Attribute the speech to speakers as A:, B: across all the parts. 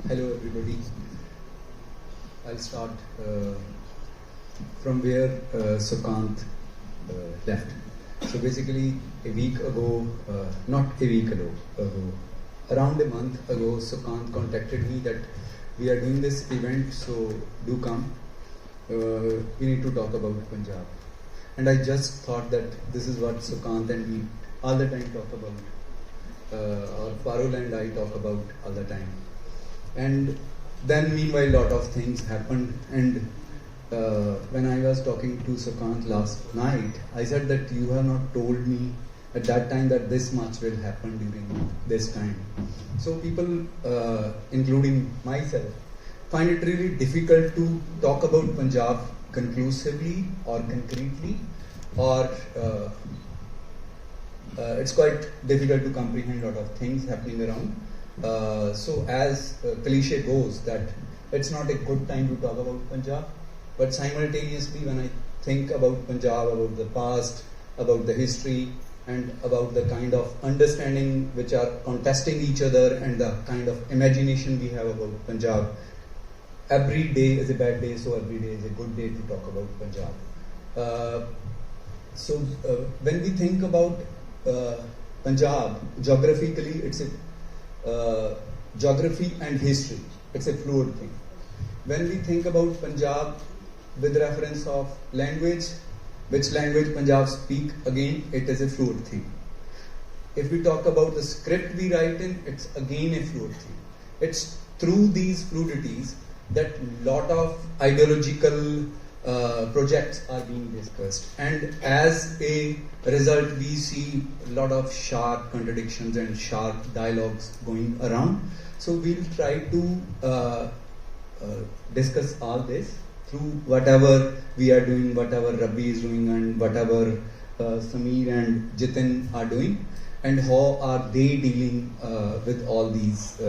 A: Hello everybody. I'll start from where Sukant left. So basically a week ago, not a week ago, around a month ago, Sukant contacted me that we are doing this event, so do come. We need to talk about Punjab. And I just thought that this is what Sukant and we all the time talk about, or Parul and I talk about all the time. And then meanwhile lot of things happened, and when I was talking to Sukant last night, I said that you have not told me at that time that this much will happen during this time. So people, including myself, find it really difficult to talk about Punjab conclusively or concretely, or it's quite difficult to comprehend a lot of things happening around. So as cliche goes, that it's not a good time to talk about Punjab, but simultaneously when I think about Punjab, about the past, about the history, and about the kind of understanding which are contesting each other and the kind of imagination we have about Punjab, every day is a bad day, so every day is a good day to talk about Punjab. So when we think about Punjab, geographically it's a geography and history, it's a fluid thing. When we think about Punjab with reference of language, which language Punjab speak, again it is a fluid thing. If we talk about the script we write in, it's again a fluid thing. It's through these fluidities that lot of ideological projects are being discussed, and as a result we see a lot of sharp contradictions and sharp dialogues going around. So we'll try to discuss all this through whatever we are doing, whatever Rabbi is doing, and whatever Sameer and Jitin are doing, and how are they dealing with all these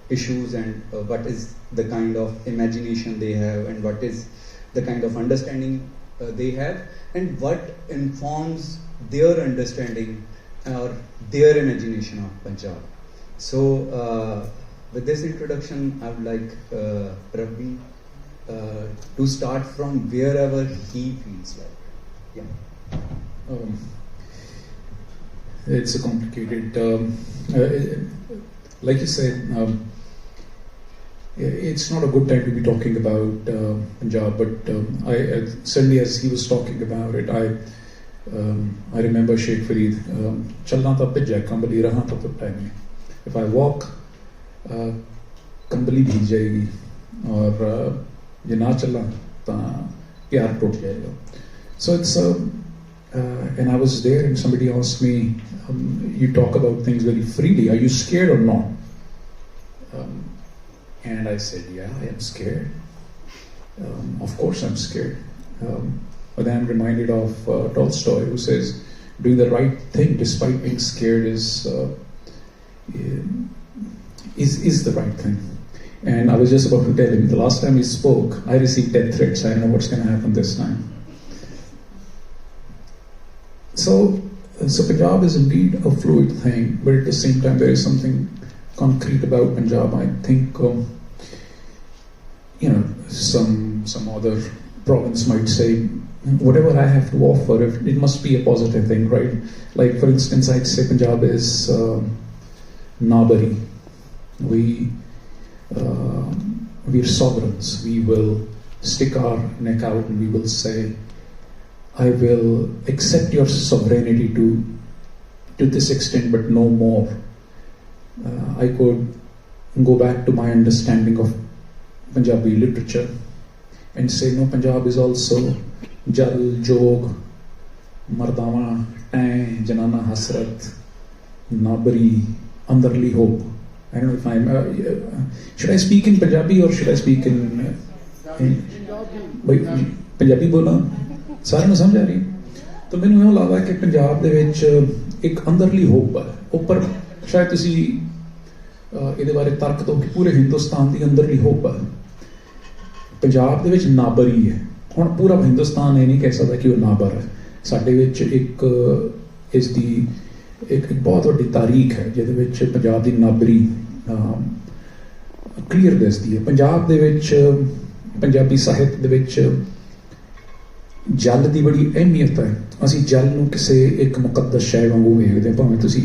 A: issues, and what is the kind of imagination they have, and what is the kind of understanding they have, and what informs their understanding or their imagination of Punjab. So with this introduction, I would like Rabbi to start from wherever he feels like. Yeah.
B: It's a complicated, like you said, it's not a good time to be talking about Punjab, but I certainly, as he was talking about it, I remember Sheikh Farid, "Chalna ta bhijja, kambali raha ta tutta hai." If I walk, kambali bhij jayegi, aur ye na chala ta pyar toot jayega. So it's and I was there, and somebody asked me, "You talk about things very freely. Are you scared or not?" And I said, "Yeah, I am scared. Of course I'm scared." But then I'm reminded of Tolstoy, who says, doing the right thing despite being scared is the right thing. And I was just about to tell him, the last time he spoke, I received death threats. I don't know what's going to happen this time. So Punjab is indeed a fluid thing, but at the same time there is something concrete about Punjab. I think some other province might say, whatever I have to offer, it must be a positive thing, right? Like for instance, I'd say Punjab is Nabari. We're sovereigns. We will stick our neck out and we will say, I will accept your sovereignty to this extent, but no more. I could go back to my understanding of Punjabi literature and say, no, Punjab is also Jal, Jog, Mardawa, Tain, Janana Hasrat, Nabari, Andarli Hope. I don't know if I'm... should I speak in Punjabi or should I speak in... Punjabi bola? ਸਾਰਿਆਂ ਨੂੰ ਸਮਝ ਆ ਰਹੀ ਤਾਂ ਮੈਨੂੰ ਇਹ ਲੱਗਦਾ ਕਿ ਪੰਜਾਬ ਦੇ ਵਿੱਚ ਇੱਕ ਅੰਦਰਲੀ ਹੋਪ ਹੈ ਉੱਪਰ ਸ਼ਾਇਦ ਤੁਸੀਂ ਇਹਦੇ ਬਾਰੇ ਤਰਕ ਦਿਓ ਕਿ ਪੂਰੇ ਹਿੰਦੁਸਤਾਨ ਦੀ ਅੰਦਰਲੀ ਹੋਪ ਹੈ ਪੰਜਾਬ ਦੇ ਵਿੱਚ ਨਾਬਰੀ ਹੈ ਹੁਣ ਪੂਰਾ ਹਿੰਦੁਸਤਾਨ ਇਹ ਨਹੀਂ ਕਹਿ ਸਕਦਾ ਕਿ ਉਹ ਨਾਬਰ ਹੈ ਸਾਡੇ ਵਿੱਚ ਇੱਕ ਇਸ ਦੀ ਇੱਕ ਬਹੁਤ ਵੱਡੀ ਤਾਰੀਖ ਹੈ ਜਿਹਦੇ ਵਿੱਚ ਪੰਜਾਬ ਦੀ ਨਾਬਰੀ ਕਲੀਅਰ ਦਿਸਦੀ ਹੈ। ਪੰਜਾਬ ਦੇ ਵਿੱਚ ਪੰਜਾਬੀ ਸਾਹਿਤ ਦੇ ਵਿੱਚ ਜਲ ਦੀ ਬੜੀ ਅਹਿਮੀਅਤ ਹੈ। ਅਸੀਂ ਜਲ ਨੂੰ ਕਿਸੇ ਇੱਕ ਮੁਕੱਦਸ ਸ਼ੈ ਵਾਂਗੂ ਵੇਖਦੇ ਹਾਂ, ਭਾਵੇਂ ਤੁਸੀਂ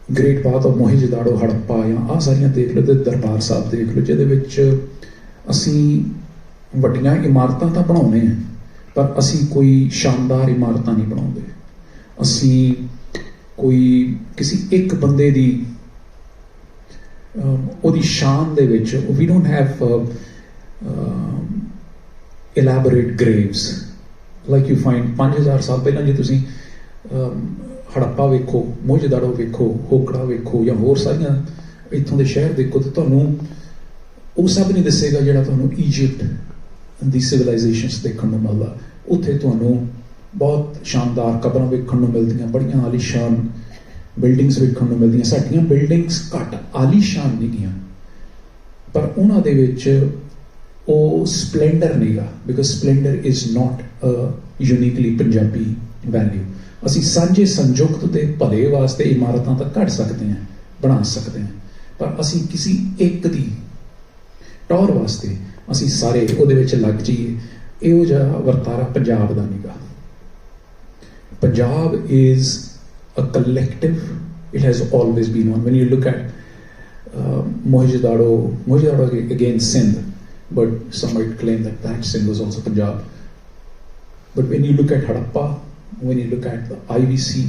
B: ਗ੍ਰੇਟ ਬਾਥ ਆਫ ਮੋਹਿੰਜੋਦਾੜੋ, ਹੜੱਪਾ ਜਾਂ ਆਹ ਸਾਰੀਆਂ ਦੇਖ ਲਓ, ਤੇ ਦਰਬਾਰ ਸਾਹਿਬ ਦੇਖ ਲਓ, ਜਿਹਦੇ ਵਿੱਚ ਅਸੀਂ ਵੱਡੀਆਂ ਇਮਾਰਤਾਂ ਤਾਂ ਬਣਾਉਂਦੇ ਹਾਂ, ਪਰ ਅਸੀਂ ਕੋਈ ਸ਼ਾਨਦਾਰ ਇਮਾਰਤਾਂ ਨਹੀਂ ਬਣਾਉਂਦੇ। ਅਸੀਂ ਕੋਈ ਕਿਸੇ ਇੱਕ ਬੰਦੇ ਦੀ ਉਹਦੀ ਸ਼ਾਨ ਦੇ ਵਿੱਚ ਵੀ don't have elaborate graves like you find 5000 ਸਾਲ ਪਹਿਲਾਂ ਜੇ ਤੁਸੀਂ ਹੜੱਪਾ ਵੇਖੋ, ਮੋਹਿੰਜੋਦਾੜੋ ਵੇਖੋ, ਹੋਕੜਾ ਵੇਖੋ ਜਾਂ ਹੋਰ ਸਾਰੀਆਂ ਇੱਥੋਂ ਦੇ ਸ਼ਹਿਰ ਦੇਖੋ, ਤੇ ਤੁਹਾਨੂੰ ਉਹ ਸਭ ਨਹੀਂ ਦੱਸੇਗਾ ਜਿਹੜਾ ਤੁਹਾਨੂੰ ਈਜਿਪਟ ਦੀ ਸਿਵਲਾਈਜੇਸ਼ਨਸ ਦੇਖਣ ਨੂੰ ਮਿਲਦਾ। ਉੱਥੇ ਤੁਹਾਨੂੰ ਬਹੁਤ ਸ਼ਾਨਦਾਰ ਕਬਰਾਂ ਵੇਖਣ ਨੂੰ ਮਿਲਦੀਆਂ, ਬੜੀਆਂ ਆਲੀਸ਼ਾਨ ਬਿਲਡਿੰਗਸ ਵੇਖਣ ਨੂੰ ਮਿਲਦੀਆਂ। ਸਾਡੀਆਂ ਬਿਲਡਿੰਗਸ ਘੱਟ ਆਲੀਸ਼ਾਨ ਨਹੀਂ ਗੀਆਂ, ਪਰ ਉਹਨਾਂ ਦੇ ਵਿੱਚ ਉਹ ਸਪਲੈਂਡਰ ਨਹੀਂਗਾ, because splendour is not a uniquely Punjabi value. ਅਸੀਂ ਸਾਂਝੇ ਸੰਯੁਕਤ ਦੇ ਭਲੇ ਵਾਸਤੇ ਇਮਾਰਤਾਂ ਤਾਂ ਘੜ ਸਕਦੇ ਹਾਂ, ਬਣਾ ਸਕਦੇ ਹਾਂ, ਪਰ ਅਸੀਂ ਕਿਸੇ ਇੱਕ ਦੀ ਟੌਰ ਵਾਸਤੇ ਅਸੀਂ ਸਾਰੇ ਉਹਦੇ ਵਿੱਚ ਲੱਗ ਜਾਈਏ, ਇਹੋ ਜਿਹਾ ਵਰਤਾਰਾ ਪੰਜਾਬ ਦਾ ਨਹੀਂਗਾ। Punjab is a collective. It has always been one. When you look at Mohenjo-daro again Sindh, but some might claim that Sindh was also Punjab. But when you look at Harappa, when you look at the IVC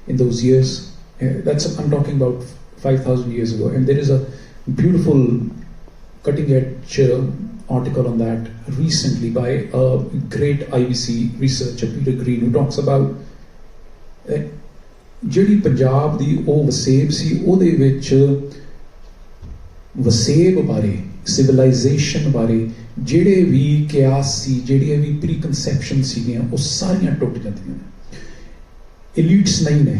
B: in those years, I'm talking about 5,000 years ago, and there is a beautiful cutting-edge article on that recently by a great IVC researcher, Peter Green, who talks about ਜਿਹੜੀ ਪੰਜਾਬ ਦੀ ਉਹ ਵਸੇਬ ਸੀ, ਉਹਦੇ ਵਿੱਚ ਵਸੇਬ ਬਾਰੇ, civilisation ਬਾਰੇ ਜਿਹੜੇ ਵੀ ਕਿਆਸ ਸੀ, ਜਿਹੜੀਆਂ ਵੀ ਪ੍ਰੀਕਨਸੈਪਸ਼ਨ ਸੀਗੀਆਂ, ਉਹ ਸਾਰੀਆਂ ਟੁੱਟ ਜਾਂਦੀਆਂ ਨੇ। ਐਲੀਟਸ ਨਹੀਂ ਨੇ,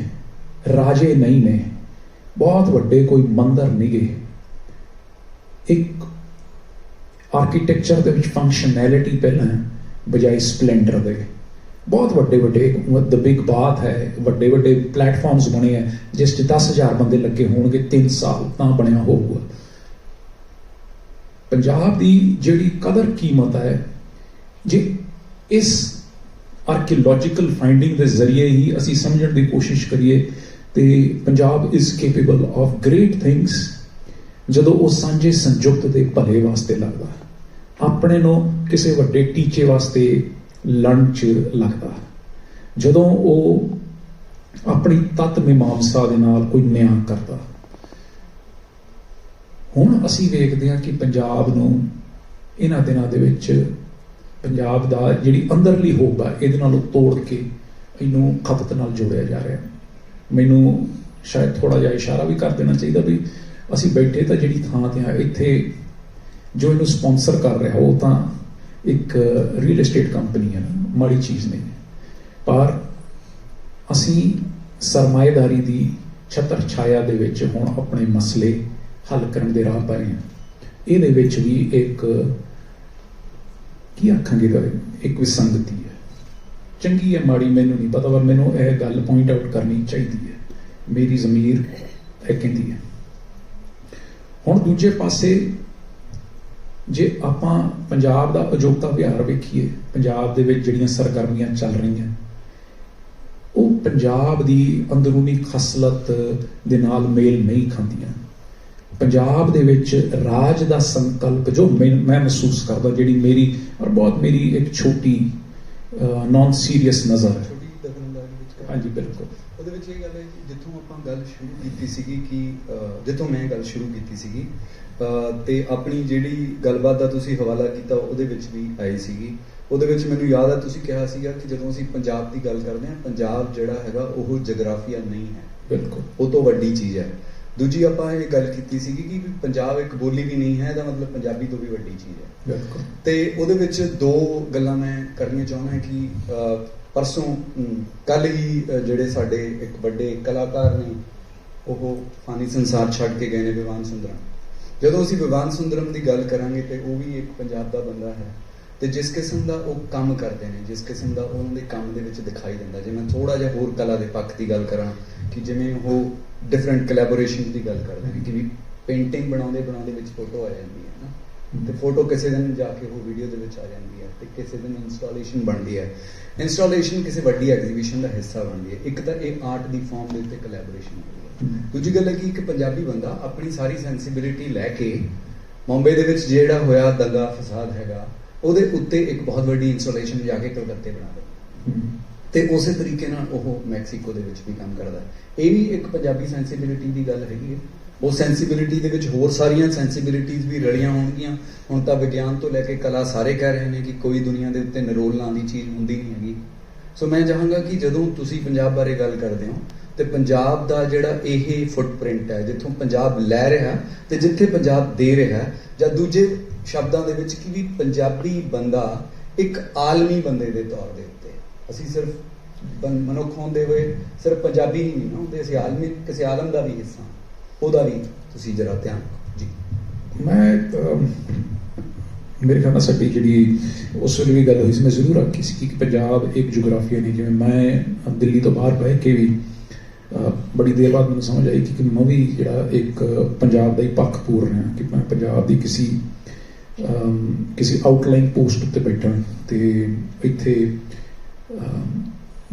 B: ਰਾਜੇ ਨਹੀਂ ਨੇ, ਬਹੁਤ ਵੱਡੇ ਕੋਈ ਮੰਦਰ ਨਹੀਂ ਗਏ। ਇੱਕ ਆਰਕੀਟੈਕਚਰ ਦੇ ਵਿੱਚ ਫੰਕਸ਼ਨੈਲਿਟੀ ਪਹਿਲਾਂ ਬਜਾਏ ਸਪਲੈਂਡਰ ਦੇ। ਬਹੁਤ ਵੱਡੇ ਦ ਬਿਗ ਬਾਥ ਹੈ, ਵੱਡੇ ਵੱਡੇ ਪਲੇਟਫਾਰਮਸ ਬਣੇ ਹੈ, ਜਿਸ 'ਚ 10,000 ਬੰਦੇ ਲੱਗੇ ਹੋਣਗੇ 3 ਸਾਲ ਤਾਂ ਬਣਿਆ ਹੋਊਗਾ। ਪੰਜਾਬ ਦੀ ਜਿਹੜੀ ਕਦਰ ਕੀਮਤ ਹੈ, ਜੇ ਇਸ ਆਰਕੀਓਲੋਜੀਕਲ ਫਾਈਂਡਿੰਗ ਦੇ ਜ਼ਰੀਏ ਹੀ ਅਸੀਂ ਸਮਝਣ ਦੀ ਕੋਸ਼ਿਸ਼ ਕਰੀਏ, ਤੇ Punjab is capable of great things ਜਦੋਂ ਉਹ ਸਾਂਝੇ ਸੰਯੁਕਤ ਦੇ ਭਲੇ ਵਾਸਤੇ ਲੱਗਦਾ, ਆਪਣੇ ਨੂੰ ਕਿਸੇ ਵੱਡੇ ਟੀਚੇ ਵਾਸਤੇ ਲੜਨ 'ਚ ਲੱਗਦਾ, ਜਦੋਂ ਉਹ ਆਪਣੀ ਤੱਤ ਮੀਮਾਂਸਾ ਦੇ ਨਾਲ ਕੋਈ ਨਿਆਂ ਕਰਦਾ। ਹੁਣ ਅਸੀਂ ਵੇਖਦੇ ਹਾਂ ਕਿ ਪੰਜਾਬ ਨੂੰ ਇਹਨਾਂ ਦਿਨਾਂ ਦੇ ਵਿੱਚ ਪੰਜਾਬ ਦਾ ਜਿਹੜੀ ਅੰਦਰਲੀ ਹੋਬ ਆ, ਇਹਦੇ ਨਾਲੋਂ ਤੋੜ ਕੇ ਇਹਨੂੰ ਖਪਤ ਨਾਲ ਜੋੜਿਆ ਜਾ ਰਿਹਾ। ਮੈਨੂੰ ਸ਼ਾਇਦ ਥੋੜ੍ਹਾ ਜਿਹਾ ਇਸ਼ਾਰਾ ਵੀ ਕਰ ਦੇਣਾ ਚਾਹੀਦਾ ਵੀ ਅਸੀਂ ਬੈਠੇ ਤਾਂ ਜਿਹੜੀ ਥਾਂ 'ਤੇ ਆ, ਇੱਥੇ ਜੋ ਇਹਨੂੰ ਸਪੋਂਸਰ ਕਰ ਰਿਹਾ ਉਹ ਤਾਂ ਇੱਕ ਰੀਅਲ ਏਸਟੇਟ ਕੰਪਨੀ ਹੈ, ਮਾੜੀ ਚੀਜ਼ ਨਹੀਂ, ਪਰ ਅਸੀਂ ਸਰਮਾਏਦਾਰੀ ਦੀ ਛਤਰ ਛਾਇਆ ਦੇ ਵਿੱਚ ਹੁਣ ਆਪਣੇ ਮਸਲੇ ਹੱਲ ਕਰਨ ਦੇ ਰਾਹ ਪਏ ਹਾਂ। ਇਹਦੇ ਵਿੱਚ ਵੀ ਇੱਕ ਕੀ ਆਖਾਂਗੇ, ਇੱਕ ਵਿਸੰਗਤੀ ਹੈ। ਚੰਗੀ ਹੈ ਮਾੜੀ ਮੈਨੂੰ ਨਹੀਂ ਪਤਾ, ਪਰ ਮੈਨੂੰ ਇਹ ਗੱਲ ਪੁਆਇੰਟ ਆਊਟ ਕਰਨੀ ਚਾਹੀਦੀ ਹੈ, ਮੇਰੀ ਜ਼ਮੀਰ ਇਹ ਕਹਿੰਦੀ ਹੈ। ਹੁਣ ਦੂਜੇ ਪਾਸੇ ਜੇ ਆਪਾਂ ਪੰਜਾਬ ਦਾ ਅਜੋਕਤਾ ਵਿਹਾਰ ਵੇਖੀਏ, ਪੰਜਾਬ ਦੇ ਵਿੱਚ ਜਿਹੜੀਆਂ ਸਰਗਰਮੀਆਂ ਚੱਲ ਰਹੀਆਂ, ਉਹ ਪੰਜਾਬ ਦੀ ਅੰਦਰੂਨੀ ਖਸਲਤ ਦੇ ਨਾਲ ਮੇਲ ਨਹੀਂ ਖਾਂਦੀਆਂ। ਪੰਜਾਬ ਦੇ ਵਿੱਚ ਰਾਜ ਦਾ ਸੰਕਲਪ ਜੋ ਮੈਂ ਮਹਿਸੂਸ ਕਰਦਾ, ਜਿਹੜੀ ਮੇਰੀ ਔਰ ਬਹੁਤ ਮੇਰੀ ਇੱਕ ਛੋਟੀ ਨॉन ਸੀਰੀਅਸ ਨਜ਼ਰ ਹੈ। ਹਾਂਜੀ ਬਿਲਕੁਲ,
A: ਉਹਦੇ ਵਿੱਚ ਇਹ ਗੱਲ ਹੈ ਕਿ ਜਿੱਥੋਂ ਆਪਾਂ ਗੱਲ ਸ਼ੁਰੂ ਕੀਤੀ ਸੀਗੀ, ਕਿ ਜਿੱਥੋਂ ਮੈਂ ਗੱਲ ਸ਼ੁਰੂ ਕੀਤੀ ਸੀਗੀ, ਤੇ ਆਪਣੀ ਜਿਹੜੀ ਗੱਲਬਾਤ ਦਾ ਤੁਸੀਂ ਹਵਾਲਾ ਕੀਤਾ ਉਹਦੇ ਵਿੱਚ ਵੀ ਆਈ ਸੀਗੀ। ਉਹਦੇ ਵਿੱਚ ਮੈਨੂੰ ਯਾਦ ਹੈ ਤੁਸੀਂ ਕਿਹਾ ਸੀਗਾ ਕਿ ਜਦੋਂ ਅਸੀਂ ਪੰਜਾਬ ਦੀ ਗੱਲ ਕਰਦੇ ਹਾਂ, ਪੰਜਾਬ ਜਿਹੜਾ ਹੈਗਾ ਉਹ ਜਗਰਾਫੀਆ ਨਹੀਂ ਹੈ,
B: ਬਿਲਕੁਲ
A: ਉਹ ਤੋਂ ਵੱਡੀ ਚੀਜ਼ ਹੈ। ਦੂਜੀ ਆਪਾਂ ਇਹ ਗੱਲ ਕੀਤੀ ਸੀਗੀ ਕਿ ਪੰਜਾਬ ਇੱਕ ਬੋਲੀ ਵੀ ਨਹੀਂ ਹੈ, ਇਹਦਾ ਮਤਲਬ ਪੰਜਾਬੀ ਤੋਂ ਵੀ ਵੱਡੀ ਚੀਜ਼ ਹੈ।
B: ਬਿਲਕੁਲ, ਤੇ
A: ਉਹਦੇ ਵਿੱਚ 2 ਗੱਲਾਂ ਮੈਂ ਕਰਨੀਆਂ ਚਾਹੁੰਦਾ ਕਿ ਪਰਸੋਂ ਕੱਲ ਹੀ ਜਿਹੜੇ ਸਾਡੇ ਇੱਕ ਵੱਡੇ ਕਲਾਕਾਰ ਨੇ ਉਹ ਫਾਨੀ ਸੰਸਾਰ ਛੱਡ ਕੇ ਗਏ ਨੇ, ਵਿਵਾਨ ਸੁੰਦਰਮ। ਜਦੋਂ ਅਸੀਂ ਵਿਵਾਨ ਸੁੰਦਰਮ ਦੀ ਗੱਲ ਕਰਾਂਗੇ ਤੇ ਉਹ ਵੀ ਇੱਕ ਪੰਜਾਬ ਦਾ ਬੰਦਾ ਹੈ, ਤੇ ਜਿਸ ਕਿਸਮ ਦਾ ਉਹ ਕੰਮ ਕਰਦੇ ਨੇ, ਜਿਸ ਕਿਸਮ ਦਾ ਉਹਨਾਂ ਦੇ ਕੰਮ ਦੇ ਵਿੱਚ ਦਿਖਾਈ ਦਿੰਦਾ। ਜੇ ਮੈਂ ਥੋੜਾ ਜਿਹਾ ਹੋਰ ਕਲਾ ਦੇ ਪੱਖ ਦੀ ਗੱਲ ਕਰਾਂ, ਕਿ ਜਿਵੇਂ ਉਹ ਡਿਫਰੈਂਟ ਕੋਲੈਬੋਰੇਸ਼ਨ ਦੀ ਗੱਲ ਕਰਦੇ ਨੇ, ਕਿ ਵੀ ਪੇਂਟਿੰਗ ਬਣਾਉਂਦੇ ਬਣਾਉਂਦੇ ਵਿੱਚ ਫੋਟੋ ਆ ਜਾਂਦੀ ਹੈ ਨਾ, ਤੇ ਫੋਟੋ ਕਿਸੇ ਦਿਨ ਜਾ ਕੇ ਉਹ ਵੀਡੀਓ ਦੇ ਵਿੱਚ ਆ ਜਾਂਦੀ ਹੈ, ਤੇ ਕਿਸੇ ਦਿਨ ਇੰਸਟਾਲੇਸ਼ਨ ਬਣਦੀ ਹੈ। ਇੰਸਟਾਲੇਸ਼ਨ ਕਿਸੇ ਵੱਡੀ ਐਗਜ਼ੀਬਿਸ਼ਨ ਦਾ ਹਿੱਸਾ ਬਣਦੀ ਹੈ। ਇੱਕ ਤਾਂ ਇਹ ਆਰਟ ਦੀ ਫਾਰਮ ਦੇ ਉੱਤੇ ਕੋਲੈਬੋਰੇਸ਼ਨ ਹੁੰਦੀ ਹੈ। ਦੂਜੀ ਗੱਲ ਹੈ ਕਿ ਇੱਕ ਪੰਜਾਬੀ ਬੰਦਾ ਆਪਣੀ ਸਾਰੀ ਸੈਂਸੀਬਿਲਿਟੀ ਲੈ ਕੇ ਮੁੰਬਈ ਦੇ ਵਿੱਚ ਜਿਹੜਾ ਹੋਇਆ ਦੰਗਾ ਫਸਾਦ ਹੈਗਾ ਉਹਦੇ ਉੱਤੇ ਇੱਕ ਬਹੁਤ ਵੱਡੀ ਇੰਸਟਾਲੇਸ਼ਨ ਜਾ ਕੇ ਕਲਕੱਤੇ ਬਣਾ ਦਿੰਦਾ, ਤੇ ਉਸੇ ਤਰੀਕੇ ਨਾਲ ਉਹ ਮੈਕਸੀਕੋ ਦੇ ਵਿੱਚ ਵੀ ਕੰਮ ਕਰਦਾ। ਇਹ ਵੀ ਇੱਕ ਪੰਜਾਬੀ ਸੈਂਸੀਬਿਲਿਟੀ ਦੀ ਗੱਲ ਹੈਗੀ ਹੈ। ਉਹ ਸੈਂਸੀਬਿਲਿਟੀ ਦੇ ਵਿੱਚ ਹੋਰ ਸਾਰੀਆਂ ਸੈਂਸੀਬਿਲਿਟੀਜ਼ ਵੀ ਰਲੀਆਂ ਹੋਣਗੀਆਂ। ਹੁਣ ਤਾਂ ਵਿਗਿਆਨ ਤੋਂ ਲੈ ਕੇ ਕਲਾ ਸਾਰੇ ਕਹਿ ਰਹੇ ਨੇ ਕਿ ਕੋਈ ਦੁਨੀਆ ਦੇ ਉੱਤੇ ਨਿਰੋਲ ਨਾਂ ਦੀ ਚੀਜ਼ ਹੁੰਦੀ ਨਹੀਂ ਹੈਗੀ। ਸੋ ਮੈਂ ਚਾਹਾਂਗਾ ਕਿ ਜਦੋਂ ਤੁਸੀਂ ਪੰਜਾਬ ਬਾਰੇ ਗੱਲ ਕਰਦੇ ਹੋ ਤੇ ਪੰਜਾਬ ਦਾ ਜਿਹੜਾ ਇਹ ਫੁੱਟਪ੍ਰਿੰਟ ਹੈ, ਜਿੱਥੋਂ ਪੰਜਾਬ ਲੈ ਰਿਹਾ ਤੇ ਜਿੱਥੇ ਪੰਜਾਬ ਦੇ ਰਿਹਾ, ਜਾਂ ਦੂਜੇ ਸ਼ਬਦਾਂ ਦੇ ਵਿੱਚ ਕਿ ਵੀ ਪੰਜਾਬੀ ਬੰਦਾ ਇੱਕ ਆਲਮੀ ਬੰਦੇ ਦੇ ਤੌਰ ਦੇ ਉੱਤੇ, ਅਸੀਂ ਸਿਰਫ ਮਨੁੱਖ ਹੁੰਦੇ ਹੋਏ ਸਿਰਫ ਪੰਜਾਬੀ ਹੀ ਨਹੀਂ ਨਾ ਹੁੰਦੇ, ਅਸੀਂ ਆਲਮੀ ਕਿਸੇ ਆਲਮ ਦਾ ਵੀ ਹਿੱਸਾ, ਉਹਦਾ ਵੀ ਤੁਸੀਂ ਜਰਾ ਧਿਆਨ ਜੀ।
B: ਮੈਂ ਮੇਰੇ ਖਿਆਲ ਨਾਲ ਸਾਡੀ ਜਿਹੜੀ ਉਸ ਵੇਲੇ ਵੀ ਗੱਲ ਹੋਈ ਸੀ, ਮੈਂ ਜ਼ਰੂਰ ਆਖੀ ਸੀ ਕਿ ਪੰਜਾਬ ਇੱਕ ਜੋਗਰਾਫੀਆ ਨਹੀਂ। ਜਿਵੇਂ ਮੈਂ ਦਿੱਲੀ ਤੋਂ ਬਾਹਰ ਬਹਿ ਕੇ ਵੀ ਬੜੀ ਦੇਰ ਬਾਅਦ ਮੈਨੂੰ ਸਮਝ ਆਈ ਕਿ ਮੈਂ ਵੀ ਜਿਹੜਾ ਇੱਕ ਪੰਜਾਬ ਦਾ ਹੀ ਪੱਖ ਪੂਰ ਰਿਹਾ, ਕਿ ਮੈਂ ਪੰਜਾਬ ਦੀ ਕਿਸੇ ਆਊਟਲਾਈਨ ਪੋਸਟ ਉੱਤੇ ਬੈਠਾ ਤੇ ਇੱਥੇ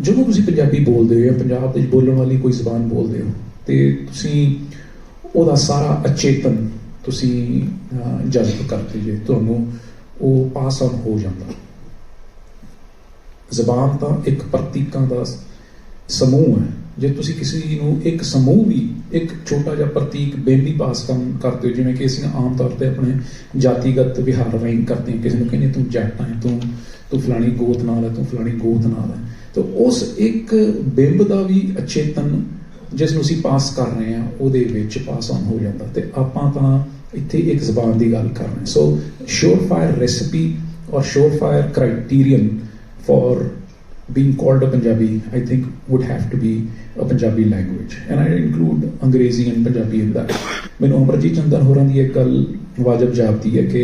B: ਜਦੋਂ ਤੁਸੀਂ ਪੰਜਾਬੀ ਬੋਲਦੇ ਹੋ ਜਾਂ ਪੰਜਾਬ ਦੇ ਬੋਲਣ ਵਾਲੀ ਕੋਈ ਜ਼ਬਾਨ ਬੋਲਦੇ ਹੋ ਤੇ ਤੁਸੀਂ ਉਹਦਾ ਸਾਰਾ ਅਚੇਤਨ ਤੁਸੀਂ ਜਜ਼ਬ ਕਰਦੇ ਜੇ, ਤੁਹਾਨੂੰ ਉਹ ਪਾਸ ਆਨ ਹੋ ਜਾਂਦਾ। ਜ਼ਬਾਨ ਤਾਂ ਇੱਕ ਪ੍ਰਤੀਕਾਂ ਦਾ ਸਮੂਹ ਹੈ। ਜੇ ਤੁਸੀਂ ਕਿਸੇ ਨੂੰ ਇੱਕ ਸਮੂਹ ਵੀ ਇੱਕ ਛੋਟਾ ਜਿਹਾ ਪ੍ਰਤੀਕ ਬੇਲੀ ਪਾਸ ਕਰਦੇ ਹੋ, ਜਿਵੇਂ ਕਿ ਅਸੀਂ ਆਮ ਤੌਰ ਤੇ ਆਪਣੇ ਜਾਤੀਗਤ ਵਿਹਾਰ ਰਾਹੀਂ ਕਰਦੇ ਹਾਂ, ਕਿਸੇ ਨੂੰ ਕਹਿੰਦੇ ਤੂੰ ਜੱਟ ਹੈ, ਤੂੰ ਫਲਾਣੀ ਗੋਤ ਨਾਲ ਹੈ, ਤੂੰ ਫਲਾਣੀ ਗੋਤ ਨਾਲ ਹੈ, ਤਾਂ ਉਸ ਇੱਕ ਬਿੰਬ ਦਾ ਵੀ ਅਚੇਤਨ ਜਿਸ ਨੂੰ ਅਸੀਂ ਪਾਸ ਕਰ ਰਹੇ ਹਾਂ ਉਹਦੇ ਵਿੱਚ ਪਾਸ ਆਨ ਹੋ ਜਾਂਦਾ। ਤੇ ਆਪਾਂ ਤਾਂ ਇੱਥੇ ਇੱਕ ਜ਼ਬਾਨ ਦੀ ਗੱਲ ਕਰ ਰਹੇ। ਸੋ ਸ਼ੋਰਫਾਇਰ ਰੈਸਿਪੀ ਔਰ ਸ਼ੋਰਫਾਇਰ ਕ੍ਰਾਈਟੀਰੀਅਨ for being called a Punjabi, I think would have to be a Punjabi language, and I include Angrezi and Punjabi in that. ਮੈਨੂੰ ਅਮਰਜੀਤ ਚੰਦਰ ਹੋਰਾਂ ਦੀ ਇੱਕ ਗੱਲ ਵਾਜਬ ਜਾਪਦੀ ਹੈ ਕਿ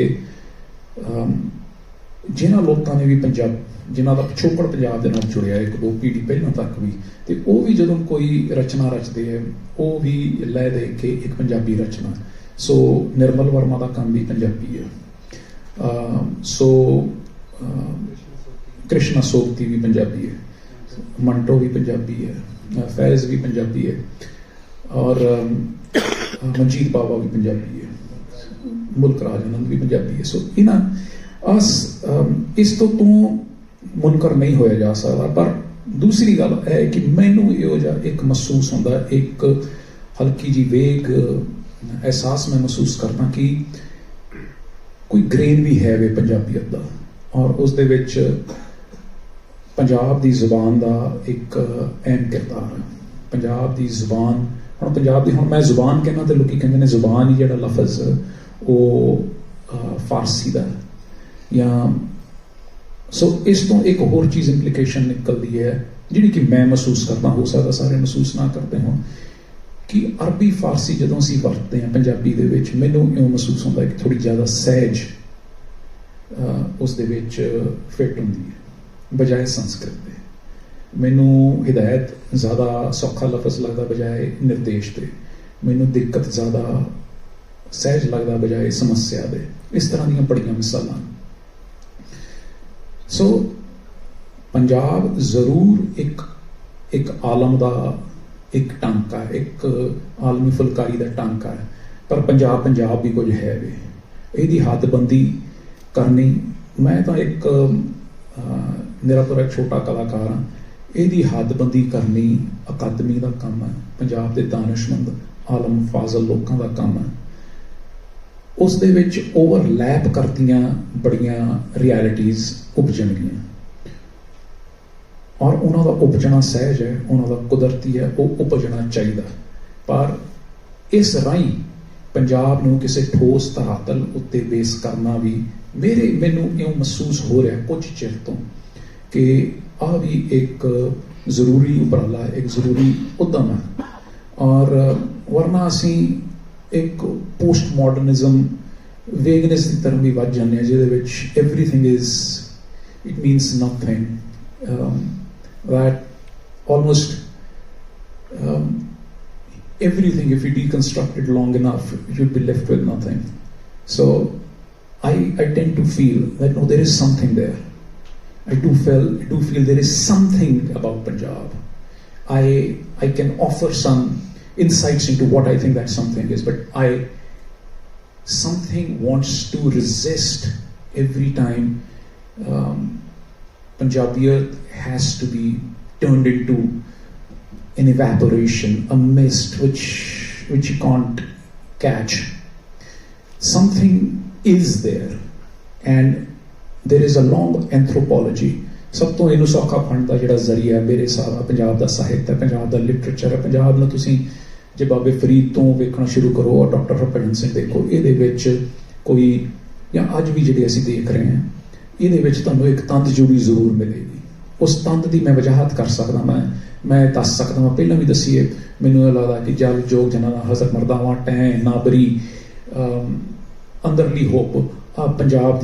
B: ਜਿਨ੍ਹਾਂ ਲੋਕਾਂ ਨੇ ਵੀ ਜਿਨ੍ਹਾਂ ਦਾ ਪਿਛੋਕੜ ਪੰਜਾਬ ਦੇ ਨਾਲ ਜੁੜਿਆ ਇੱਕ ਦੋ ਪੀੜ੍ਹੀ ਪਹਿਲਾਂ ਤੱਕ ਵੀ, ਤੇ ਉਹ ਵੀ ਜਦੋਂ ਕੋਈ ਰਚਨਾ ਰਚਦੇ ਹੈ ਉਹ ਵੀ ਲੈ ਦੇ ਕੇ ਇੱਕ ਪੰਜਾਬੀ ਰਚਨਾ। ਸੋ ਨਿਰਮਲ ਵਰਮਾ ਦਾ ਕੰਮ ਵੀ ਪੰਜਾਬੀ ਹੈ। ਕ੍ਰਿਸ਼ਨਾ ਸੋਗਤੀ ਵੀ ਪੰਜਾਬੀ ਹੈ, ਮੰਟੋ ਵੀ ਪੰਜਾਬੀ ਹੈ, ਫੈਜ਼ ਵੀ ਪੰਜਾਬੀ ਹੈ, ਔਰ ਮਨਜੀਤ ਬਾਵਾ ਵੀ ਪੰਜਾਬੀ ਹੈ, ਮੁਲਕ ਰਾਜ ਆਨੰਦ ਵੀ ਪੰਜਾਬੀ ਹੈ। ਸੋ ਇਸ ਤੋਂ ਮੁਨਕਰ ਨਹੀਂ ਹੋਇਆ ਜਾ ਸਕਦਾ। ਪਰ ਦੂਸਰੀ ਗੱਲ ਹੈ ਕਿ ਮੈਨੂੰ ਇਹੋ ਜਿਹਾ ਇੱਕ ਮਹਿਸੂਸ ਹੁੰਦਾ, ਇੱਕ ਹਲਕੀ ਜਿਹੀ ਵੇਗ ਅਹਿਸਾਸ ਮੈਂ ਮਹਿਸੂਸ ਕਰਦਾ ਕਿ ਕੋਈ ਗ੍ਰੇਨ ਵੀ ਹੈ ਵੇ ਪੰਜਾਬੀਅਤ ਦਾ, ਔਰ ਉਸ ਦੇ ਵਿੱਚ ਪੰਜਾਬ ਦੀ ਜ਼ੁਬਾਨ ਦਾ ਇੱਕ ਅਹਿਮ ਕਿਰਦਾਰ ਹੈ। ਪੰਜਾਬ ਦੀ ਜ਼ੁਬਾਨ, ਹੁਣ ਮੈਂ ਜ਼ੁਬਾਨ ਕਹਿੰਦਾ ਤੇ ਲੋਕੀ ਕਹਿੰਦੇ ਨੇ ਜ਼ੁਬਾਨ ਹੀ ਜਿਹੜਾ ਲਫ਼ਜ਼ ਉਹ ਫਾਰਸੀ ਦਾ ਜਾਂ ਸੋ ਇਸ ਤੋਂ ਇੱਕ ਹੋਰ ਚੀਜ਼ ਇੰਪਲੀਕੇਸ਼ਨ ਨਿਕਲਦੀ ਹੈ ਜਿਹੜੀ ਕਿ ਮੈਂ ਮਹਿਸੂਸ ਕਰਦਾ, ਹੋ ਸਕਦਾ ਸਾਰੇ ਮਹਿਸੂਸ ਨਾ ਕਰਦੇ ਹੋਣ, ਕਿ ਅਰਬੀ ਫਾਰਸੀ ਜਦੋਂ ਅਸੀਂ ਵਰਤਦੇ ਹਾਂ ਪੰਜਾਬੀ ਦੇ ਵਿੱਚ, ਮੈਨੂੰ ਇਉਂ ਮਹਿਸੂਸ ਹੁੰਦਾ ਕਿ ਥੋੜ੍ਹੀ ਜ਼ਿਆਦਾ ਸਹਿਜ ਉਸ ਦੇ ਵਿੱਚ ਫਿੱਟ ਹੁੰਦੀ ਹੈ ਬਜਾਏ ਸੰਸਕ੍ਰਿਤ ਦੇ। ਮੈਨੂੰ ਹਿਦਾਇਤ ਜ਼ਿਆਦਾ ਸੌਖਾ ਲਫ਼ਜ਼ ਲੱਗਦਾ ਬਜਾਏ ਨਿਰਦੇਸ਼ ਦੇ, ਮੈਨੂੰ ਦਿੱਕਤ ਜ਼ਿਆਦਾ ਸਹਿਜ ਲੱਗਦਾ ਬਜਾਏ ਸਮੱਸਿਆ ਦੇ। ਇਸ ਤਰ੍ਹਾਂ ਦੀਆਂ ਬੜੀਆਂ ਮਿਸਾਲਾਂ। ਸੋ ਪੰਜਾਬ ਜ਼ਰੂਰ ਇੱਕ ਆਲਮ ਦਾ ਇੱਕ ਟਾਂਕਾ, ਇੱਕ ਆਲਮੀ ਫੁਲਕਾਰੀ ਦਾ ਟਾਂਕਾ ਹੈ, ਪਰ ਪੰਜਾਬ ਵੀ ਕੁਝ ਹੈ ਵੇ। ਇਹਦੀ ਹੱਦਬੰਦੀ ਕਰਨੀ, ਮੈਂ ਤਾਂ ਇੱਕ ਨਿਰਾਪੁਰਾ ਛੋਟਾ ਕਲਾਕਾਰ ਹਾਂ, ਇਹਦੀ ਹੱਦਬੰਦੀ ਕਰਨੀ ਅਕਾਦਮੀ ਦਾ ਕੰਮ ਹੈ, ਪੰਜਾਬ ਦੇ ਦਾਨਿਸ਼ਮੰਦ ਆਲਮ ਫਾਜ਼ਲ ਲੋਕਾਂ ਦਾ ਕੰਮ ਹੈ। ਉਸ ਦੇ ਵਿੱਚ ਓਵਰਲੈਪ ਕਰਦੀਆਂ ਬੜੀਆਂ ਰਿਐਲਿਟੀਜ਼ ਉਪਜਣਗੀਆਂ, ਔਰ ਉਹਨਾਂ ਦਾ ਉਪਜਣਾ ਸਹਿਜ ਹੈ, ਉਹਨਾਂ ਦਾ ਕੁਦਰਤੀ ਹੈ, ਉਹ ਉਪਜਣਾ ਚਾਹੀਦਾ। ਪਰ ਇਸ ਰਾਹੀਂ ਪੰਜਾਬ ਨੂੰ ਕਿਸੇ ਠੋਸ ਧਰਾਤਲ ਉੱਤੇ ਬੇਸ ਕਰਨਾ ਵੀ ਮੈਨੂੰ ਇਉਂ ਮਹਿਸੂਸ ਹੋ ਰਿਹਾ ਕੁਝ ਚਿਰ ਤੋਂ ਕਿ ਆਹ ਵੀ ਇੱਕ ਜ਼ਰੂਰੀ ਉਪਰਾਲਾ ਹੈ, ਇੱਕ ਜ਼ਰੂਰੀ ਉਦਮ ਹੈ। ਔਰ ਵਰਨਾ ਅਸੀਂ ਇੱਕ ਪੋਸਟ ਮਾਡਰਨਿਜ਼ਮ ਵੇਗਨੈਸ ਦੀ ਤਰ੍ਹਾਂ ਵੀ ਵੱਧ ਜਾਂਦੇ ਹਾਂ, ਜਿਹਦੇ ਵਿੱਚ everything it means nothing, that almost everything, if you deconstruct it long enough, you'd be left with nothing. So I tend to feel that no, there is something there. I do feel there is something about Punjab. I can offer some insights into what I think that something is, but something wants to resist every time Punjabiyat has to be turned into an evaporation, a mist which you can't catch. Something is there, and there is a long anthropology. ਸਭ ਤੋਂ ਇਹਨੂੰ ਸੌਖਾ fund ਦਾ ਜਿਹੜਾ ਜ਼ਰੀਆ ਮੇਰੇ ਹਿਸਾਬ ਨਾਲ ਪੰਜਾਬ ਦਾ ਸਾਹਿਤ ਹੈ, ਪੰਜਾਬ ਦਾ ਲਿਟਰੇਚਰ ਹੈ। ਪੰਜਾਬ ਨੂੰ ਤੁਸੀਂ ਜੇ ਬਾਬੇ ਫਰੀਦ ਤੋਂ ਵੇਖਣਾ ਸ਼ੁਰੂ ਕਰੋ ਔਰ ਡਾਕਟਰ ਹਰਭਜਨ ਸਿੰਘ ਦੇਖੋ, ਇਹਦੇ ਵਿੱਚ ਕੋਈ ਜਾਂ ਅੱਜ ਵੀ ਜਿਹੜੇ ਅਸੀਂ ਦੇਖ ਰਹੇ ਹਾਂ, ਇਹਦੇ ਵਿੱਚ ਤੁਹਾਨੂੰ ਇੱਕ ਤੰਦ ਜੁੜੀ ਜ਼ਰੂਰ ਮਿਲੇਗੀ। ਉਸ ਤੰਦ ਦੀ ਮੈਂ ਵਜਾਹਤ ਕਰ ਸਕਦਾ, ਮੈਂ ਦੱਸ ਸਕਦਾ, ਮੈਂ ਪਹਿਲਾਂ ਵੀ ਦੱਸੀਏ, ਮੈਨੂੰ ਇਹ ਲੱਗਦਾ ਕਿ ਜਲ ਜੋਗ ਜਨਾਂ ਦਾ ਹਜ਼ਰ ਮਰਦਾਵਾਂ ਟੈਂ ਨਾਬਰੀ ਅੰਦਰਲੀ ਹੋਪ ਆ ਪੰਜਾਬ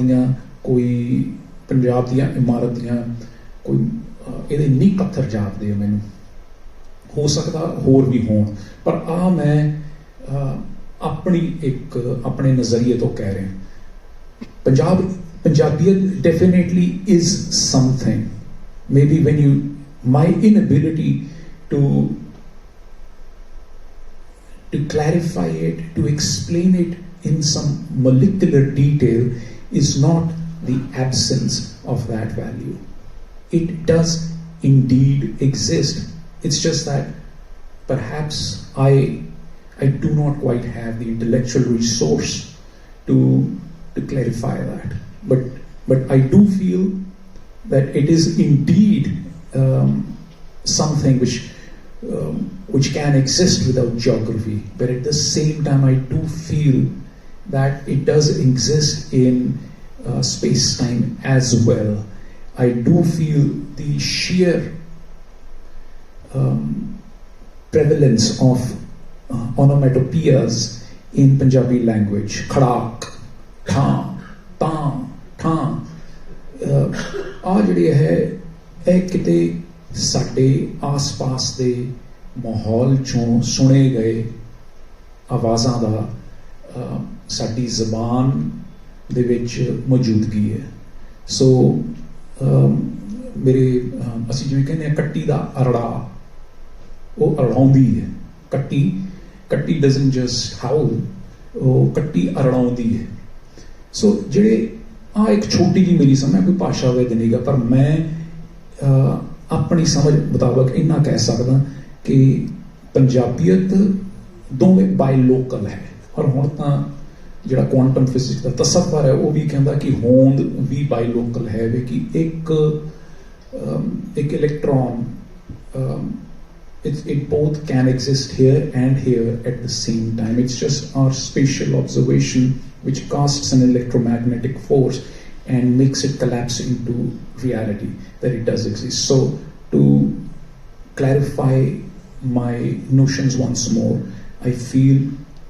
B: ਦੀਆਂ ਇਮਾਰਤ ਦੀਆਂ ਕੋਈ ਇਹਦੇ ਨੀਂਹ ਪੱਥਰ ਜਾਪਦੇ ਆ ਮੈਨੂੰ। ਹੋ ਸਕਦਾ ਹੋਰ ਵੀ ਹੋਣ, ਪਰ ਆ ਮੈਂ ਆਪਣੇ ਨਜ਼ਰੀਏ ਤੋਂ ਕਹਿ ਰਿਹਾ। Punjabiyat definitely is something. Maybe my inability to clarify it, to explain it in some molecular detail is not the absence of that value. It does indeed exist. It's just that perhaps I do not quite have the intellectual resource to clarify that. But I do feel that it is indeed something which can exist without geography. But at the same time, I do feel that it does exist in space-time as well. I do feel the sheer prevalence of onomatopoeias in Punjabi language. Khadak, tha, ta, tha. ਆ ਜਿਹੜੇ ਹੈ ਇਹ ਕਿਤੇ ਸਾਡੇ ਆਸ-ਪਾਸ ਦੇ ਮਾਹੌਲ ਚੋਂ ਸੁਣੇ ਗਏ ਆਵਾਜ਼ਾਂ ਦਾ ਸਾਡੀ ਜ਼ਬਾਨ ਦੇ ਵਿੱਚ ਮੌਜੂਦਗੀ ਹੈ। ਸੋ ਅਸੀਂ ਜਿਵੇਂ ਕਹਿੰਦੇ ਹਾਂ ਕੱਟੀ ਦਾ ਅਰੜਾ, ਉਹ ਅਰੜਾਉਂਦੀ ਹੈ। ਕੱਟੀ ਡਜ਼ਨਟ ਜਸਟ ਹਾਊਲ, ਉਹ ਕੱਟੀ ਅਰੜਾਉਂਦੀ ਹੈ। ਸੋ ਜਿਹੜੇ ਇੱਕ ਛੋਟੀ ਜਿਹੀ ਮੇਰੀ ਸਮਝ, ਕੋਈ ਭਾਸ਼ਾ ਵੇਦ ਨਹੀਂਗਾ, ਪਰ ਮੈਂ ਆਪਣੀ ਸਮਝ ਮੁਤਾਬਕ ਇੰਨਾ ਕਹਿ ਸਕਦਾ ਕਿ ਪੰਜਾਬੀਅਤ ਦੋਵੇਂ ਬਾਈ ਲੋਕਲ ਹੈ। ਔਰ ਹੁਣ ਤਾਂ ਜਿਹੜਾ ਕੁਆਂਟਮ ਫਿਜ਼ਿਕਸ ਦਾ ਤਸੱਵਰ ਹੈ ਉਹ ਵੀ ਕਹਿੰਦਾ ਕਿ ਹੋਂਦ ਵੀ ਬਾਈ ਲੋਕਲ ਹੈ, ਵੀ ਕਿ ਇੱਕ electron it both can exist here and here at the same time. It's just our spatial observation which casts an electromagnetic force and makes it collapse into reality that it does exist. So to clarify my notions once more, I feel